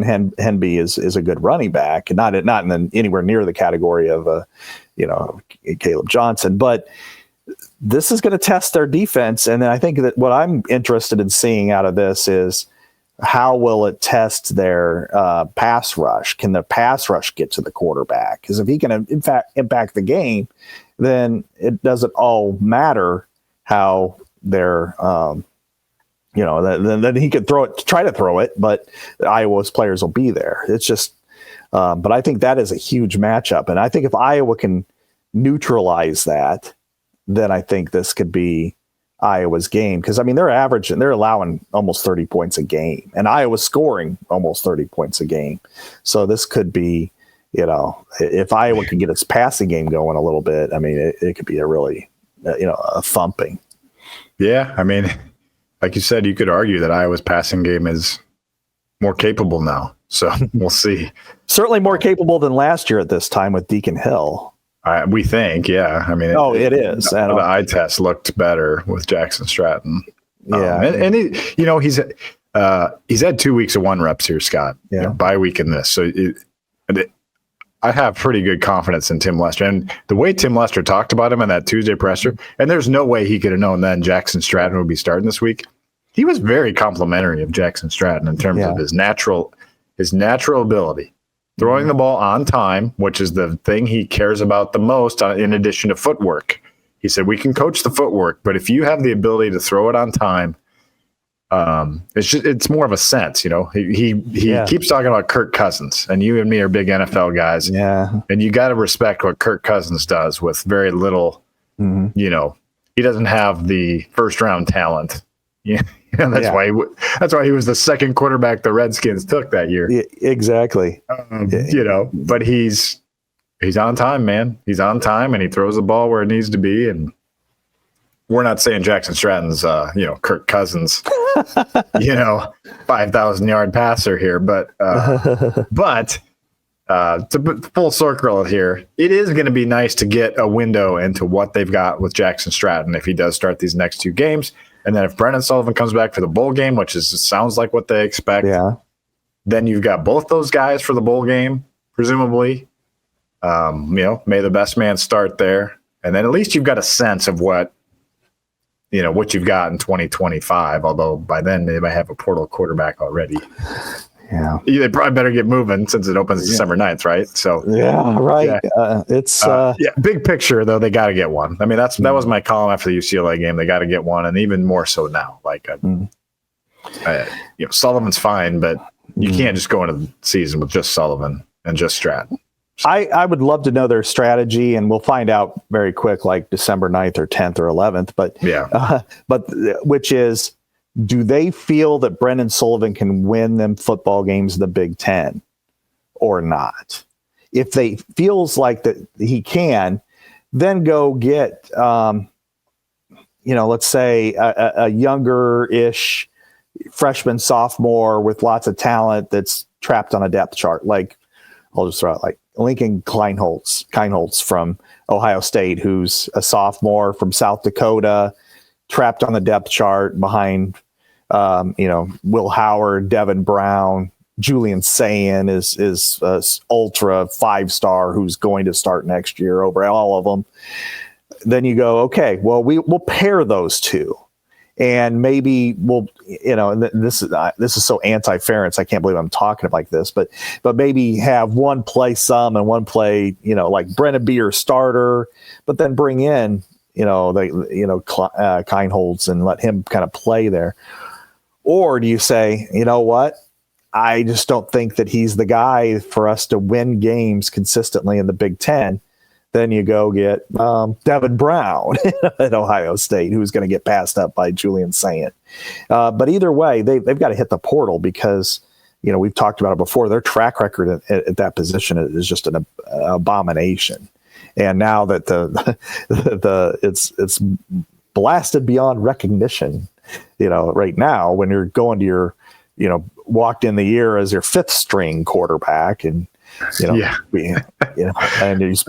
Henby is a good running back, and not anywhere near the category of Caleb Johnson, but this is going to test their defense. And I think that what I'm interested in seeing out of this is how will it test their pass rush? Can the pass rush get to the quarterback? Because if he can, in fact, impact the game, then it doesn't all matter how they're, then he could try to throw it, but Iowa's players will be there. It's just, but I think that is a huge matchup. And I think if Iowa can neutralize that, then I think this could be Iowa's game. Because, I mean, they're allowing almost 30 points a game, and Iowa's scoring almost 30 points a game. So this could be, if Iowa can get its passing game going a little bit, I mean, it could be a really, a thumping. Yeah. I mean, like you said, you could argue that Iowa's passing game is more capable now. So we'll see. Certainly more capable than last year at this time with Deacon Hill. We think, yeah. I mean, it is. The eye test looked better with Jackson Stratton. Yeah, and he's had 2 weeks of 1 reps here, Scott. Yeah, bye week in this. So I have pretty good confidence in Tim Lester, and the way Tim Lester talked about him in that Tuesday presser, and there's no way he could have known then Jackson Stratton would be starting this week. He was very complimentary of Jackson Stratton in terms of his natural ability. Throwing the ball on time, which is the thing he cares about the most, in addition to footwork. He said, we can coach the footwork, but if you have the ability to throw it on time, it's more of a sense, He keeps talking about Kirk Cousins, and you and me are big NFL guys. Yeah. And you got to respect what Kirk Cousins does with very little, he doesn't have the first round talent. Yeah. That's why he was the second quarterback the Redskins took that year. Yeah, exactly. But he's on time, man. He's on time, and he throws the ball where it needs to be. And we're not saying Jackson Stratton's, Kirk Cousins, 5,000 yard passer here, but to full circle here, it is going to be nice to get a window into what they've got with Jackson Stratton if he does start these next 2 games. And then if Brennan Sullivan comes back for the bowl game, which sounds like what they expect, then you've got both those guys for the bowl game, presumably. May the best man start there. And then at least you've got a sense of what you've got in 2025, although by then they might have a portal quarterback already. Yeah. They probably better get moving since it opens December 9th, right? So right. Yeah. Big picture though, they got to get one. I mean, that was my column after the UCLA game. They got to get one, and even more so now. Like, Sullivan's fine, but you can't just go into the season with just Sullivan and just Stratton. So. I would love to know their strategy, and we'll find out very quick, like December 9th or 10th or 11th. But which is, do they feel that Brennan Sullivan can win them football games in the Big Ten or not? If they feels like that he can, then go get, let's say a younger-ish freshman, sophomore with lots of talent that's trapped on a depth chart. Like, I'll just throw out like Lincoln Kienholz from Ohio State, who's a sophomore from South Dakota, trapped on the depth chart behind Will Howard, Devin Brown, Julian Sayin is ultra 5-star who's going to start next year over all of them. Then you go, okay, well, we'll pair those two, and maybe we'll, and this is so anti-Ferentz. I can't believe I'm talking like this, but maybe have one play some and one play, like Brennan Beer starter, but then bring in, Kienholz and let him kind of play there. Or do you say, you know what? I just don't think that he's the guy for us to win games consistently in the Big Ten. Then you go get Devin Brown at Ohio State, who's going to get passed up by Julian Sayin. But either way, they've got to hit the portal because, we've talked about it before. Their track record at that position is just an abomination. And now that it's blasted beyond recognition. Right now, when you're going to your, walked in the year as your 5th string quarterback, and and he's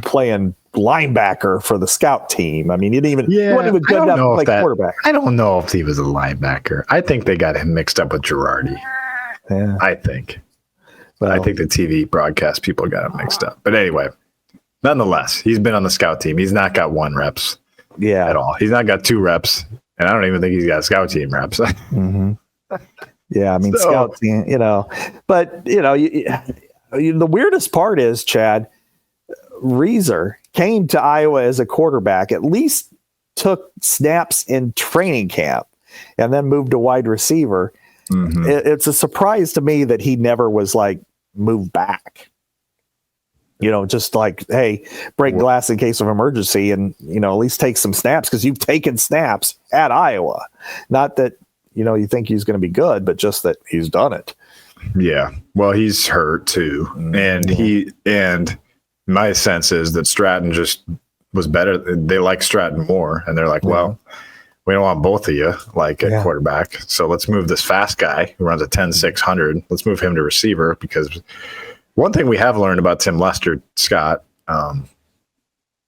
playing linebacker for the scout team. I mean, you wasn't even good enough to play quarterback. I don't know if he was a linebacker. I think they got him mixed up with Girardi. Yeah, I think. But I think the TV broadcast people got him mixed up. But anyway, nonetheless, he's been on the scout team. He's not got 1 reps. At all. He's not got 2 reps. And I don't even think he's got scout team reps. Mm-hmm. Yeah, I mean, So- scout team, but the weirdest part is, Chad, Reeser came to Iowa as a quarterback, at least took snaps in training camp, and then moved to wide receiver. Mhm. It's a surprise to me that he never was like moved back. Just like, hey, break glass in case of emergency, and at least take some snaps, because you've taken snaps at Iowa. Not that you think he's going to be good, but just that he's done it. Yeah. Well, he's hurt too, and my sense is that Stratton just was better. They like Stratton more, and they're like, well, we don't want both of you at quarterback, so let's move this fast guy who runs a 10-600. Let's move him to receiver, because one thing we have learned about Tim Lester, Scott,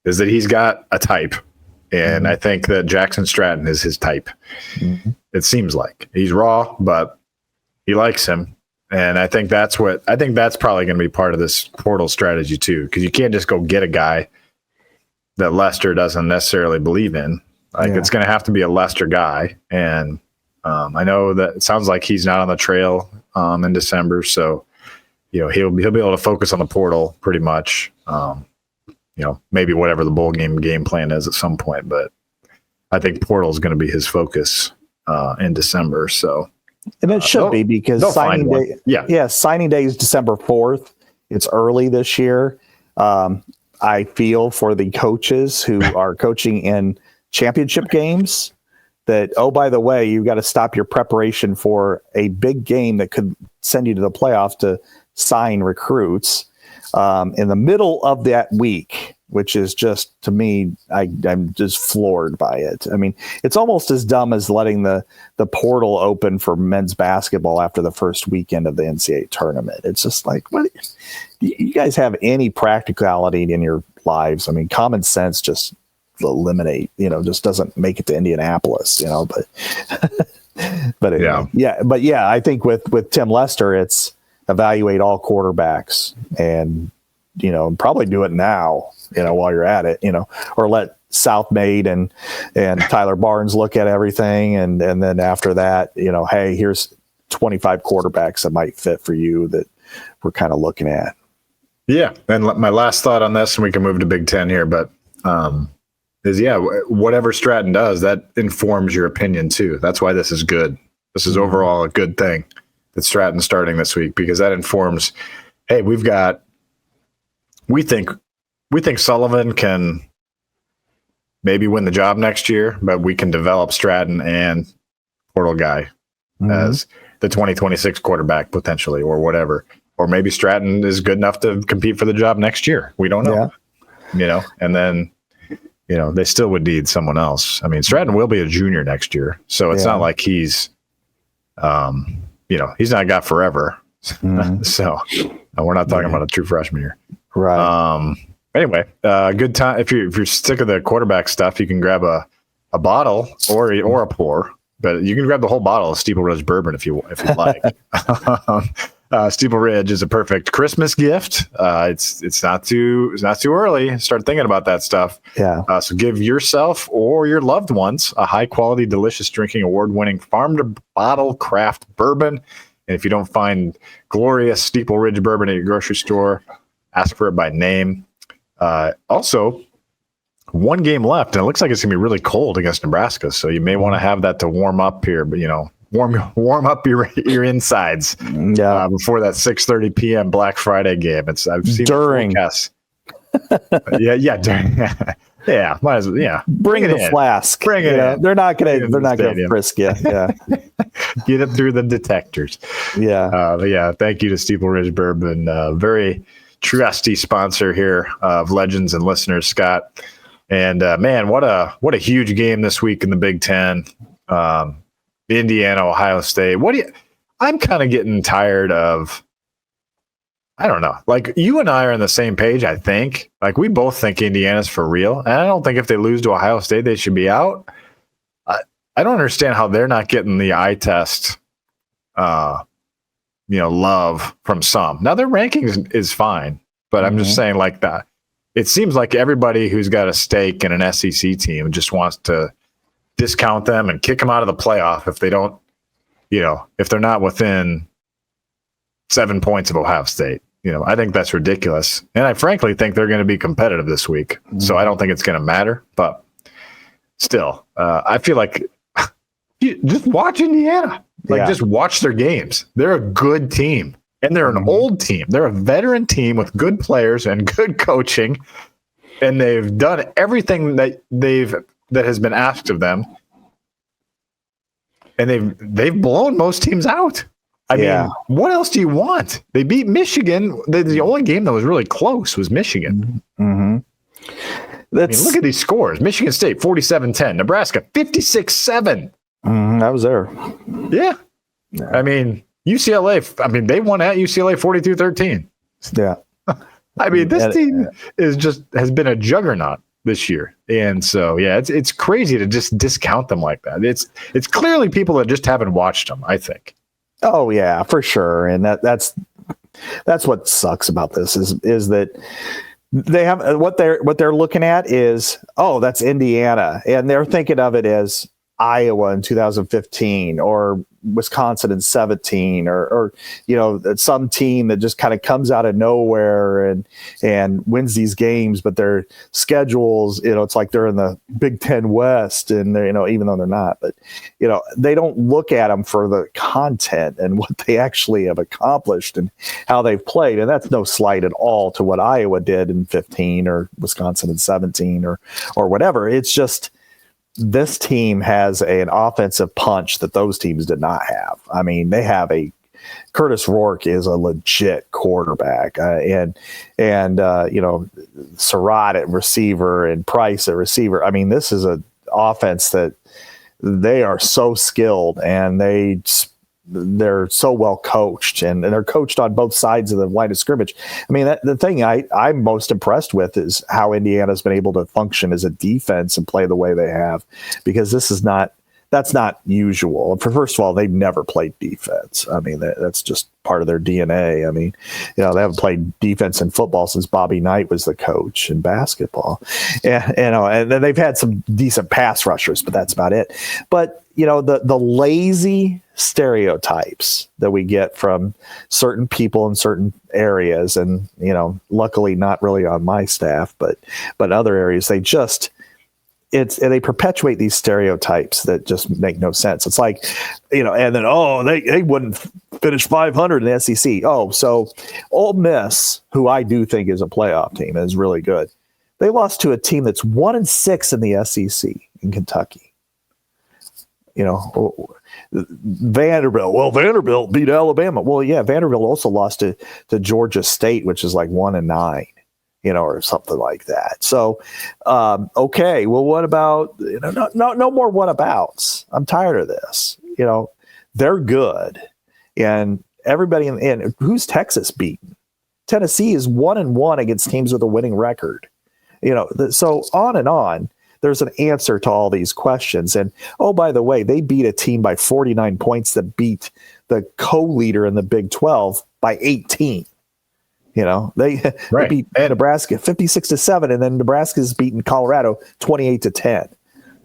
is that he's got a type, and I think that Jackson Stratton is his type. It seems like he's raw, but he likes him, and I think that's probably going to be part of this portal strategy too, because you can't just go get a guy that Lester doesn't necessarily believe in. It's going to have to be a Lester guy, and I know that it sounds like he's not on the trail in December, so. He'll be able to focus on the portal pretty much. Maybe whatever the bowl game plan is at some point, but I think portal is going to be his focus in December. So, and it should be, because signing day, signing day is December 4th. It's early this year. I feel for the coaches who are coaching in championship games that, oh, by the way, you've got to stop your preparation for a big game that could send you to the playoff to sign recruits in the middle of that week, which is just, to me, I'm just floored by it. I mean, it's almost as dumb as letting the portal open for men's basketball after the first weekend of the NCAA tournament. It's just like, what? You guys have any practicality in your lives? I mean, common sense just eliminate, just doesn't make it to Indianapolis, but I think with Tim Lester, it's evaluate all quarterbacks, and probably do it now, while you're at it, or let Southmaid and Tyler Barnes look at everything, and then after that, hey, here's 25 quarterbacks that might fit for you that we're kind of looking at. Yeah, and my last thought on this, and we can move to Big Ten here, but is whatever Stratton does, that informs your opinion too. That's why this is good. This is overall a good thing that Stratton's starting this week, because that informs, hey, we think Sullivan can maybe win the job next year, but we can develop Stratton and portal guy as the 2026 quarterback potentially, or whatever. Or maybe Stratton is good enough to compete for the job next year. We don't know. And then they still would need someone else. I mean, Stratton will be a junior next year, so it's not like he's he's not got forever. So we're not talking about a true freshman here. Right. Anyway, good time. If you're sick of the quarterback stuff, you can grab a bottle or a pour, but you can grab the whole bottle of Steeple Ridge bourbon if you like. Steeple Ridge is a perfect Christmas gift. It's not too early. Start thinking about that stuff. Yeah. So give yourself or your loved ones a high quality, delicious drinking, award-winning farm to bottle craft bourbon. And if you don't find glorious Steeple Ridge bourbon at your grocery store, ask for it by name. Also, one game left, and it looks like it's gonna be really cold against Nebraska. So you may want to have that to warm up here, but warm up your insides before that 6:30 p.m. Black Friday game. I've seen during. Yeah, might as well. Bring the flask. Bring it in. They're not gonna frisk you. Yeah. Get it through the detectors. Yeah. Thank you to Steeple Ridge Bourbon, very trusty sponsor here of Legends and Listeners, Scott. And man, what a huge game this week in the Big Ten. Indiana, Ohio State. I'm kind of getting tired of, I don't know. Like, you and I are on the same page, I think. Like, we both think Indiana's for real. And I don't think if they lose to Ohio State, they should be out. I don't understand how they're not getting the eye test, love from some. Now, their rankings is fine, but I'm just saying, like, that. It seems like everybody who's got a stake in an SEC team just wants to discount them and kick them out of the playoff if they don't, if they're not within 7 points of Ohio State. I think that's ridiculous. And I frankly think they're going to be competitive this week. So I don't think it's going to matter. But still, I feel like just watch Indiana. Just watch their games. They're a good team. And they're an old team. They're a veteran team with good players and good coaching. And they've done everything that has been asked of them. And they've blown most teams out. I mean, what else do you want? They beat Michigan. The only game that was really close was Michigan. Mm-hmm. Look at these scores. Michigan State, 47-10. Nebraska, 56-7. I was there. Yeah. I mean, UCLA, they won at UCLA 42-13. Yeah. This team has been a juggernaut this year. And so, it's crazy to just discount them like that. It's clearly people that just haven't watched them, I think. Oh yeah, for sure. And that's what sucks about this is that they have what they're looking at is, that's Indiana. And they're thinking of it as Iowa in 2015 or Wisconsin in 17 or some team that just kind of comes out of nowhere and wins these games, but their schedules, it's like they're in the Big Ten West and they're, even though they're not, but they don't look at them for the content and what they actually have accomplished and how they've played. And that's no slight at all to what Iowa did in 15 or Wisconsin in 17 or whatever. It's just, this team has an offensive punch that those teams did not have. They have Curtis Rourke is a legit quarterback, and Surratt at receiver and Price at receiver. This is an offense that they are so skilled and they're so well coached and they're coached on both sides of the line of scrimmage. The thing I'm most impressed with is how Indiana's been able to function as a defense and play the way they have, because that's not usual. First of all, they've never played defense. That's just part of their DNA. They haven't played defense in football since Bobby Knight was the coach in basketball. And then they've had some decent pass rushers, but that's about it. But the lazy stereotypes that we get from certain people in certain areas, and luckily not really on my staff, but other areas, they perpetuate these stereotypes that just make no sense. It's like, and then they wouldn't finish 500 in the SEC. So Ole Miss, who I do think is a playoff team, is really good. They lost to a team that's 1-6 in the SEC in Kentucky. Vanderbilt. Well, Vanderbilt beat Alabama. Well, yeah, Vanderbilt also lost to Georgia State, which is like 1-9, or something like that. So, okay. Well, what about, no more whatabouts. I'm tired of this. They're good. And everybody in who's Texas beaten? Tennessee is 1-1 against teams with a winning record. So on and on. There's an answer to all these questions. And, by the way, they beat a team by 49 points that beat the co-leader in the Big 12 by 18. They beat Nebraska 56-7, and then Nebraska's beaten Colorado 28-10.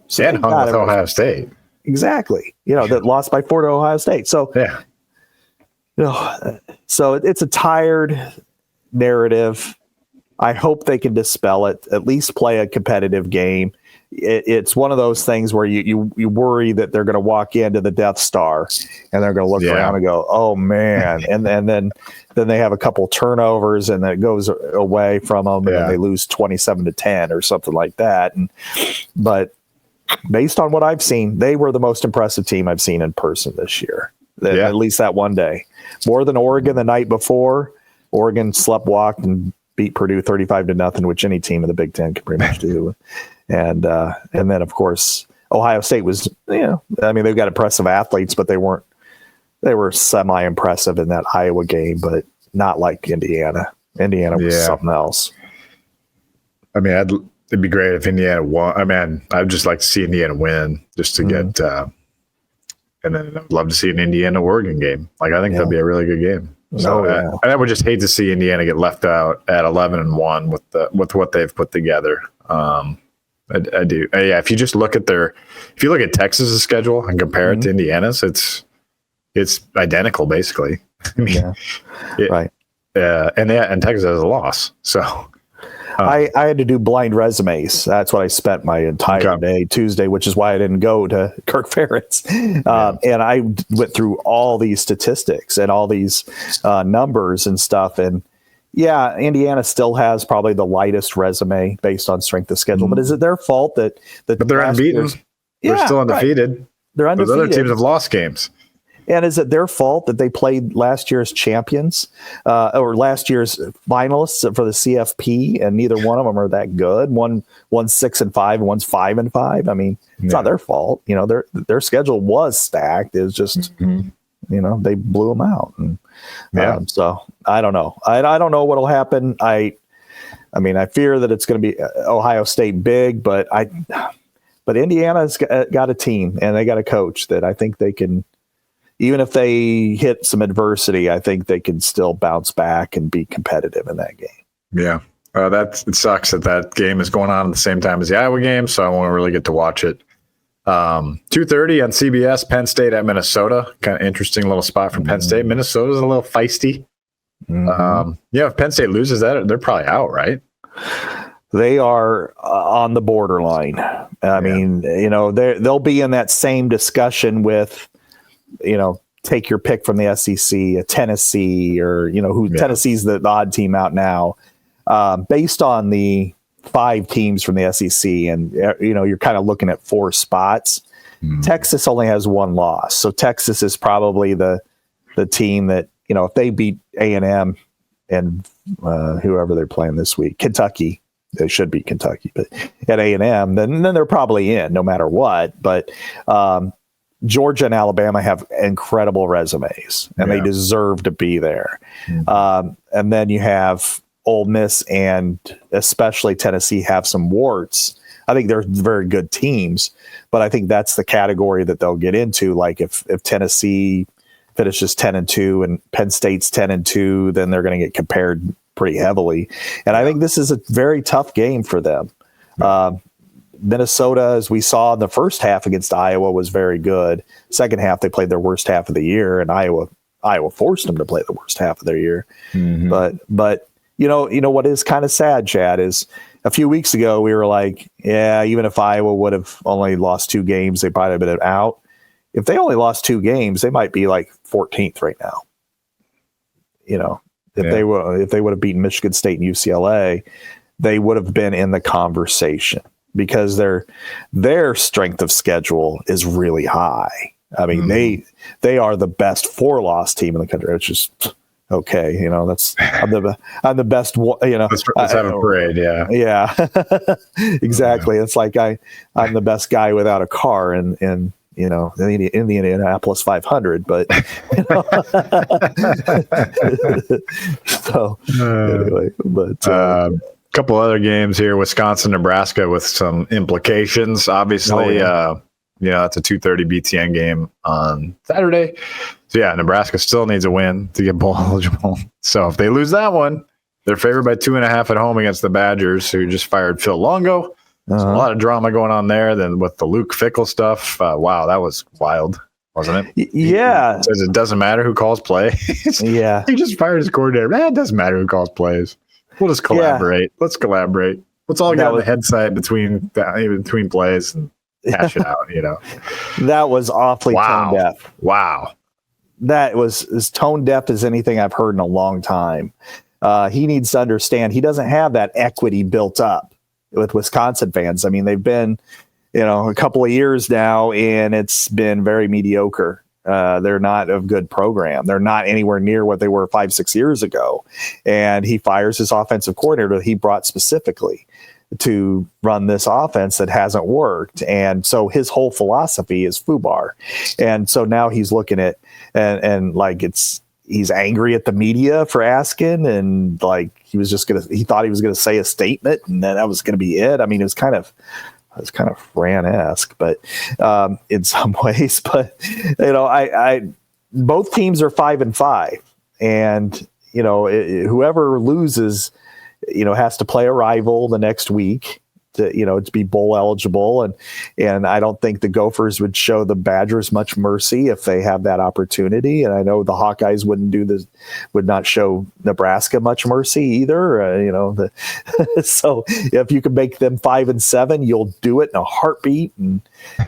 So and hung with Ohio State. Exactly. That lost by 4 to Ohio State. So, so it's a tired narrative. I hope they can dispel it, at least play a competitive game. It's one of those things where you worry that they're going to walk into the Death Star and they're going to look around and go, oh man. and then they have a couple turnovers and then it goes away from them and they lose 27-10 or something like that. But based on what I've seen, they were the most impressive team I've seen in person this year. At least that one day, more than Oregon the night before. Oregon sleptwalked and beat Purdue 35-0, which any team in the Big Ten can pretty much do. And then of course Ohio State was, they've got impressive athletes, but they were semi-impressive in that Iowa game, but not like Indiana. Indiana was something else. It'd be great if Indiana won. I'd just like to see Indiana win just to get, and then I'd love to see an Indiana-Oregon game. I think that'd be a really good game. So I would just hate to see Indiana get left out at 11-1 with what they've put together. I do. If you just look at if you look at Texas's schedule and compare it to Indiana's, it's identical basically. I mean, right. And Texas has a loss. So I had to do blind resumes. That's what I spent my entire day Tuesday, which is why I didn't go to Kirk Ferentz. And I went through all these statistics and all these numbers and stuff. And yeah, Indiana still has probably the lightest resume based on strength of schedule. But is it their fault that but they're unbeaten? They're still undefeated. Right. They're undefeated. Those other teams have lost games. And is it their fault that they played last year's champions or last year's finalists for the CFP, and neither one of them are that good? One's 6-5, and one's 5-5. I mean, it's not their fault. You know, their schedule was stacked. It was just, you know, they blew them out. And, so I don't know. I don't know what'll happen. I mean, I fear that it's going to be Ohio State big, but Indiana's got a team and they got a coach that I think they can. Even if they hit some adversity, I think they can still bounce back and be competitive in that game. Yeah. It sucks that game is going on at the same time as the Iowa game, so I won't really get to watch it. 2:30 on CBS, Penn State at Minnesota. Kind of interesting little spot for Penn State. Minnesota's a little feisty. If Penn State loses that, they're probably out, right? They are on the borderline. I mean, you know, they'll be in that same discussion with, you know, take your pick from the SEC, a Tennessee, or, you know, Tennessee's the odd team out now, based on the 5 teams from the SEC. And, you know, you're kind of looking at 4 spots. Texas only has 1 loss. So Texas is probably the team that, you know, if they beat A&M and whoever they're playing this week, Kentucky, they should beat Kentucky, but at A&M, then they're probably in no matter what. But, Georgia and Alabama have incredible resumes, and they deserve to be there. And then you have Ole Miss and especially Tennessee have some warts. I think they're very good teams, but I think that's the category that they'll get into. Like if Tennessee finishes 10-2 and Penn State's 10-2, then they're going to get compared pretty heavily. And I think this is a very tough game for them. Minnesota, as we saw in the first half against Iowa, was very good. Second half, they played their worst half of the year, and Iowa forced them to play the worst half of their year. But you know what is kind of sad, Chad, is a few weeks ago we were like, yeah, even if Iowa would have only lost 2 games, they probably have been out. If they only lost 2 games, they might be like 14th right now. You know, if they would have beaten Michigan State and UCLA, they would have been in the conversation, because their strength of schedule is really high. I mean, they are the best 4-loss team in the country. It's just okay, you know. I'm the best. You know, let's have a parade. Yeah, exactly. It's like I'm the best guy without a car in you know, in the Indianapolis 500. But you know. So anyway, but. Couple other games here, Wisconsin, Nebraska, with some implications. Obviously, that's a 2:30 BTN game on Saturday. So yeah, Nebraska still needs a win to get bowl eligible. So if they lose that one, they're favored by 2.5 at home against the Badgers, who just fired Phil Longo. There's a lot of drama going on there. Then with the Luke Fickell stuff, wow, that was wild, wasn't it? Yeah, he says it doesn't matter who calls plays. He just fired his coordinator. It doesn't matter who calls plays. We'll just collaborate. Yeah. Let's collaborate. Let's all get on the headset between plays and hash it out, you know. That was awfully tone deaf. Wow. That was as tone deaf as anything I've heard in a long time. He needs to understand he doesn't have that equity built up with Wisconsin fans. I mean, they've been, you know, a couple of years now, and it's been very mediocre. They're not a good program. They're not anywhere near what they were 5-6 years ago. And he fires his offensive coordinator that he brought specifically to run this offense that hasn't worked. And so his whole philosophy is FUBAR. And so now he's looking at, and like he's angry at the media for asking, and like he thought he was going to say a statement, and then that was going to be it. I mean, it was kind of Fran-esque, but in some ways. But you know, I both teams are 5-5, and you know, whoever loses, you know, has to play a rival the next week, to be bowl eligible. And I don't think the Gophers would show the Badgers much mercy if they have that opportunity. And I know the Hawkeyes would not show Nebraska much mercy either. So if you can make them 5-7, you'll do it in a heartbeat. And,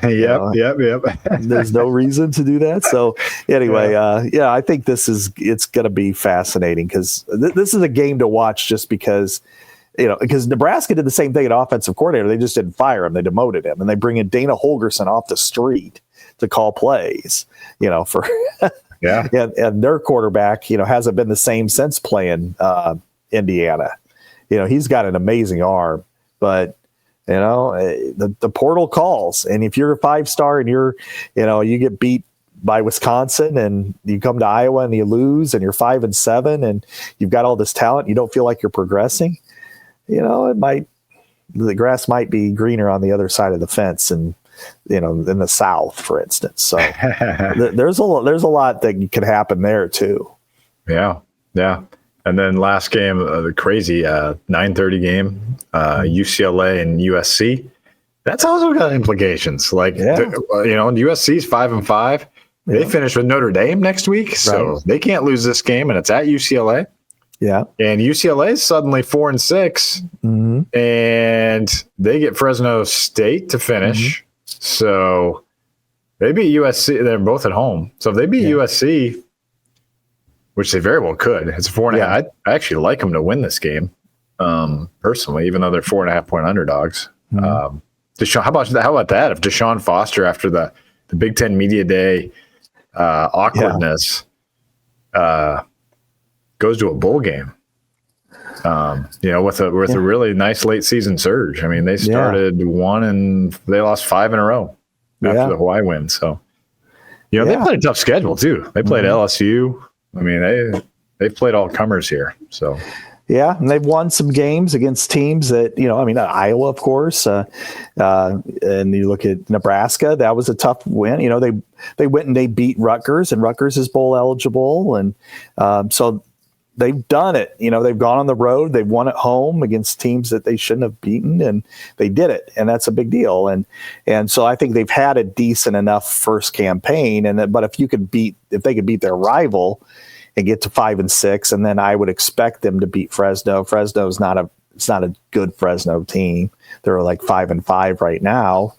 Yep. there's no reason to do that. So anyway, I think it's going to be fascinating because this is a game to watch just because Nebraska did the same thing at offensive coordinator. They just didn't fire him. They demoted him, and they bring in Dana Holgorsen off the street to call plays, for and their quarterback, hasn't been the same since playing Indiana. He's got an amazing arm, but the portal calls. And if you're a 5-star and you get beat by Wisconsin and you come to Iowa and you lose and you're 5-7 and you've got all this talent, you don't feel like you're progressing, the grass might be greener on the other side of the fence and, in the South, for instance. So there's a lot that could happen there too. Yeah. Yeah. And then last game, the crazy 9:30 game, UCLA and USC. That's also got implications. USC's 5-5. They finish with Notre Dame next week, so they can't lose this game, and it's at UCLA. Yeah, and UCLA is suddenly 4-6, and they get Fresno State to finish. So they beat USC. They're both at home. So if they beat USC, which they very well could, it's 4.5. I actually like them to win this game, personally, even though they're 4.5-point underdogs. Deshaun, how about that? If Deshaun Foster, after the Big Ten Media Day awkwardness, goes to a bowl game, with a really nice late season surge. I mean, they started 1 and they lost 5 in a row after the Hawaii win. So, they played a tough schedule too. They played LSU. I mean, they've played all comers here. So. Yeah, and they've won some games against teams that, Iowa, of course, and you look at Nebraska, that was a tough win. They went and they beat Rutgers, and Rutgers is bowl eligible. And so they've done it. They've gone on the road. They've won at home against teams that they shouldn't have beaten, and they did it. And that's a big deal. And so I think they've had a decent enough first campaign. But if they could beat their rival and get to 5-6, and then I would expect them to beat Fresno. Fresno's it's not a good Fresno team. They're like 5-5 right now.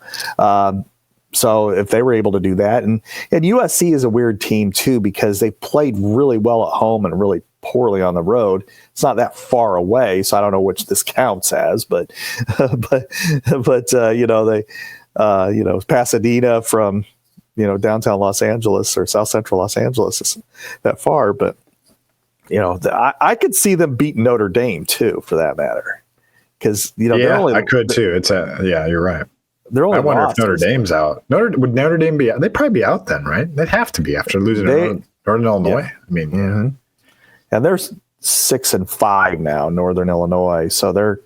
So if they were able to do that, and USC is a weird team too, because they played really well at home and really poorly on the road. It's not that far away, so I don't know which this counts as, but Pasadena from downtown Los Angeles or South Central Los Angeles isn't that far, but I could see them beat Notre Dame too, for that matter, because I could too. You're right. I wonder if Notre Dame's out. Would Notre Dame be out? They'd probably be out then, right? They'd have to be after losing to Northern Illinois. Yeah. I mean, and they're 6-5 now, Northern Illinois. So they're,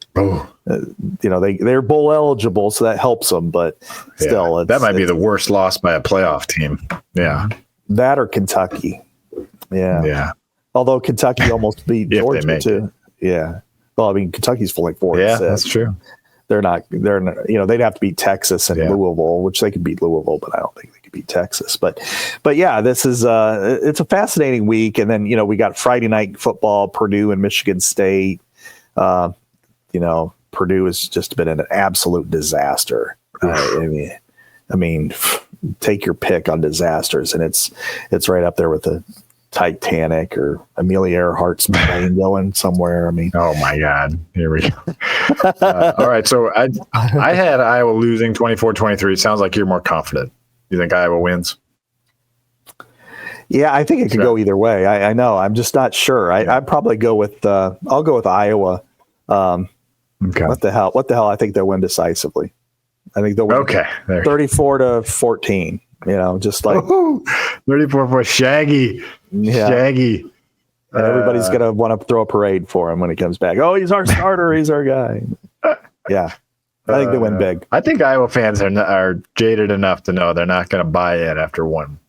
they're bowl eligible, so that helps them. But still, that might be the worst loss by a playoff team. Yeah, that or Kentucky. Yeah. Although Kentucky almost beat Georgia too. Yeah. Well, I mean, Kentucky's fully 4-6. Yeah, that's true. They're not. They'd have to beat Texas and Louisville, which they could beat Louisville, but I don't think they could beat Texas. But yeah, this is it's a fascinating week. And then we got Friday night football, Purdue and Michigan State. Purdue has just been an absolute disaster. I mean, take your pick on disasters, and it's right up there with the Titanic or Amelia Earhart's plane going somewhere. I mean, oh my God, here we go. All right, so I had Iowa losing 24-23. Sounds like you're more confident. You think Iowa wins? Yeah, I think it could go either way. I know. I'm just not sure. I'd probably go with. I'll go with Iowa. Okay. What the hell? I think they'll win decisively. I think they'll win 34-14. Just like 34 for Shaggy. Yeah. Shaggy. And everybody's going to want to throw a parade for him when he comes back. Oh, he's our starter. He's our guy. Yeah. I think they win big. I think Iowa fans are jaded enough to know they're not going to buy in after one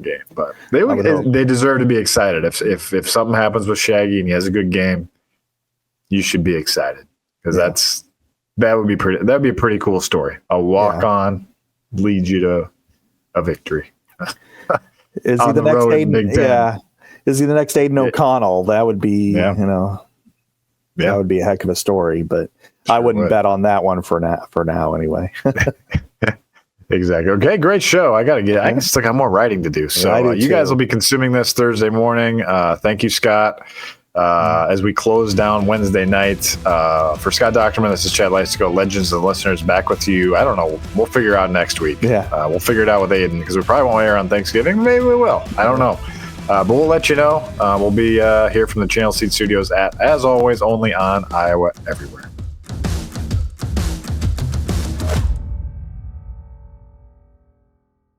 game. But they deserve to be excited. If something happens with Shaggy and he has a good game, you should be excited because That would be pretty. That'd be a pretty cool story. A walk-on leads you to a victory. Is he the next Aiden? Yeah. Is he the next Aiden O'Connell? That would be, that would be a heck of a story. But I wouldn't bet on that one for now anyway. Exactly. Okay, great show. I still got more writing to do. So you guys will be consuming this Thursday morning. Thank you, Scott. As we close down Wednesday night, for Scott Dochterman, this is Chad Leistikow, Legends and Listeners, back with you. I don't know. We'll figure it out next week. Yeah. We'll figure it out with Aiden because we probably won't air on Thanksgiving. Maybe we will. I don't know. But we'll let you know. We'll be here from the Channel Seed Studios as always, only on Iowa Everywhere.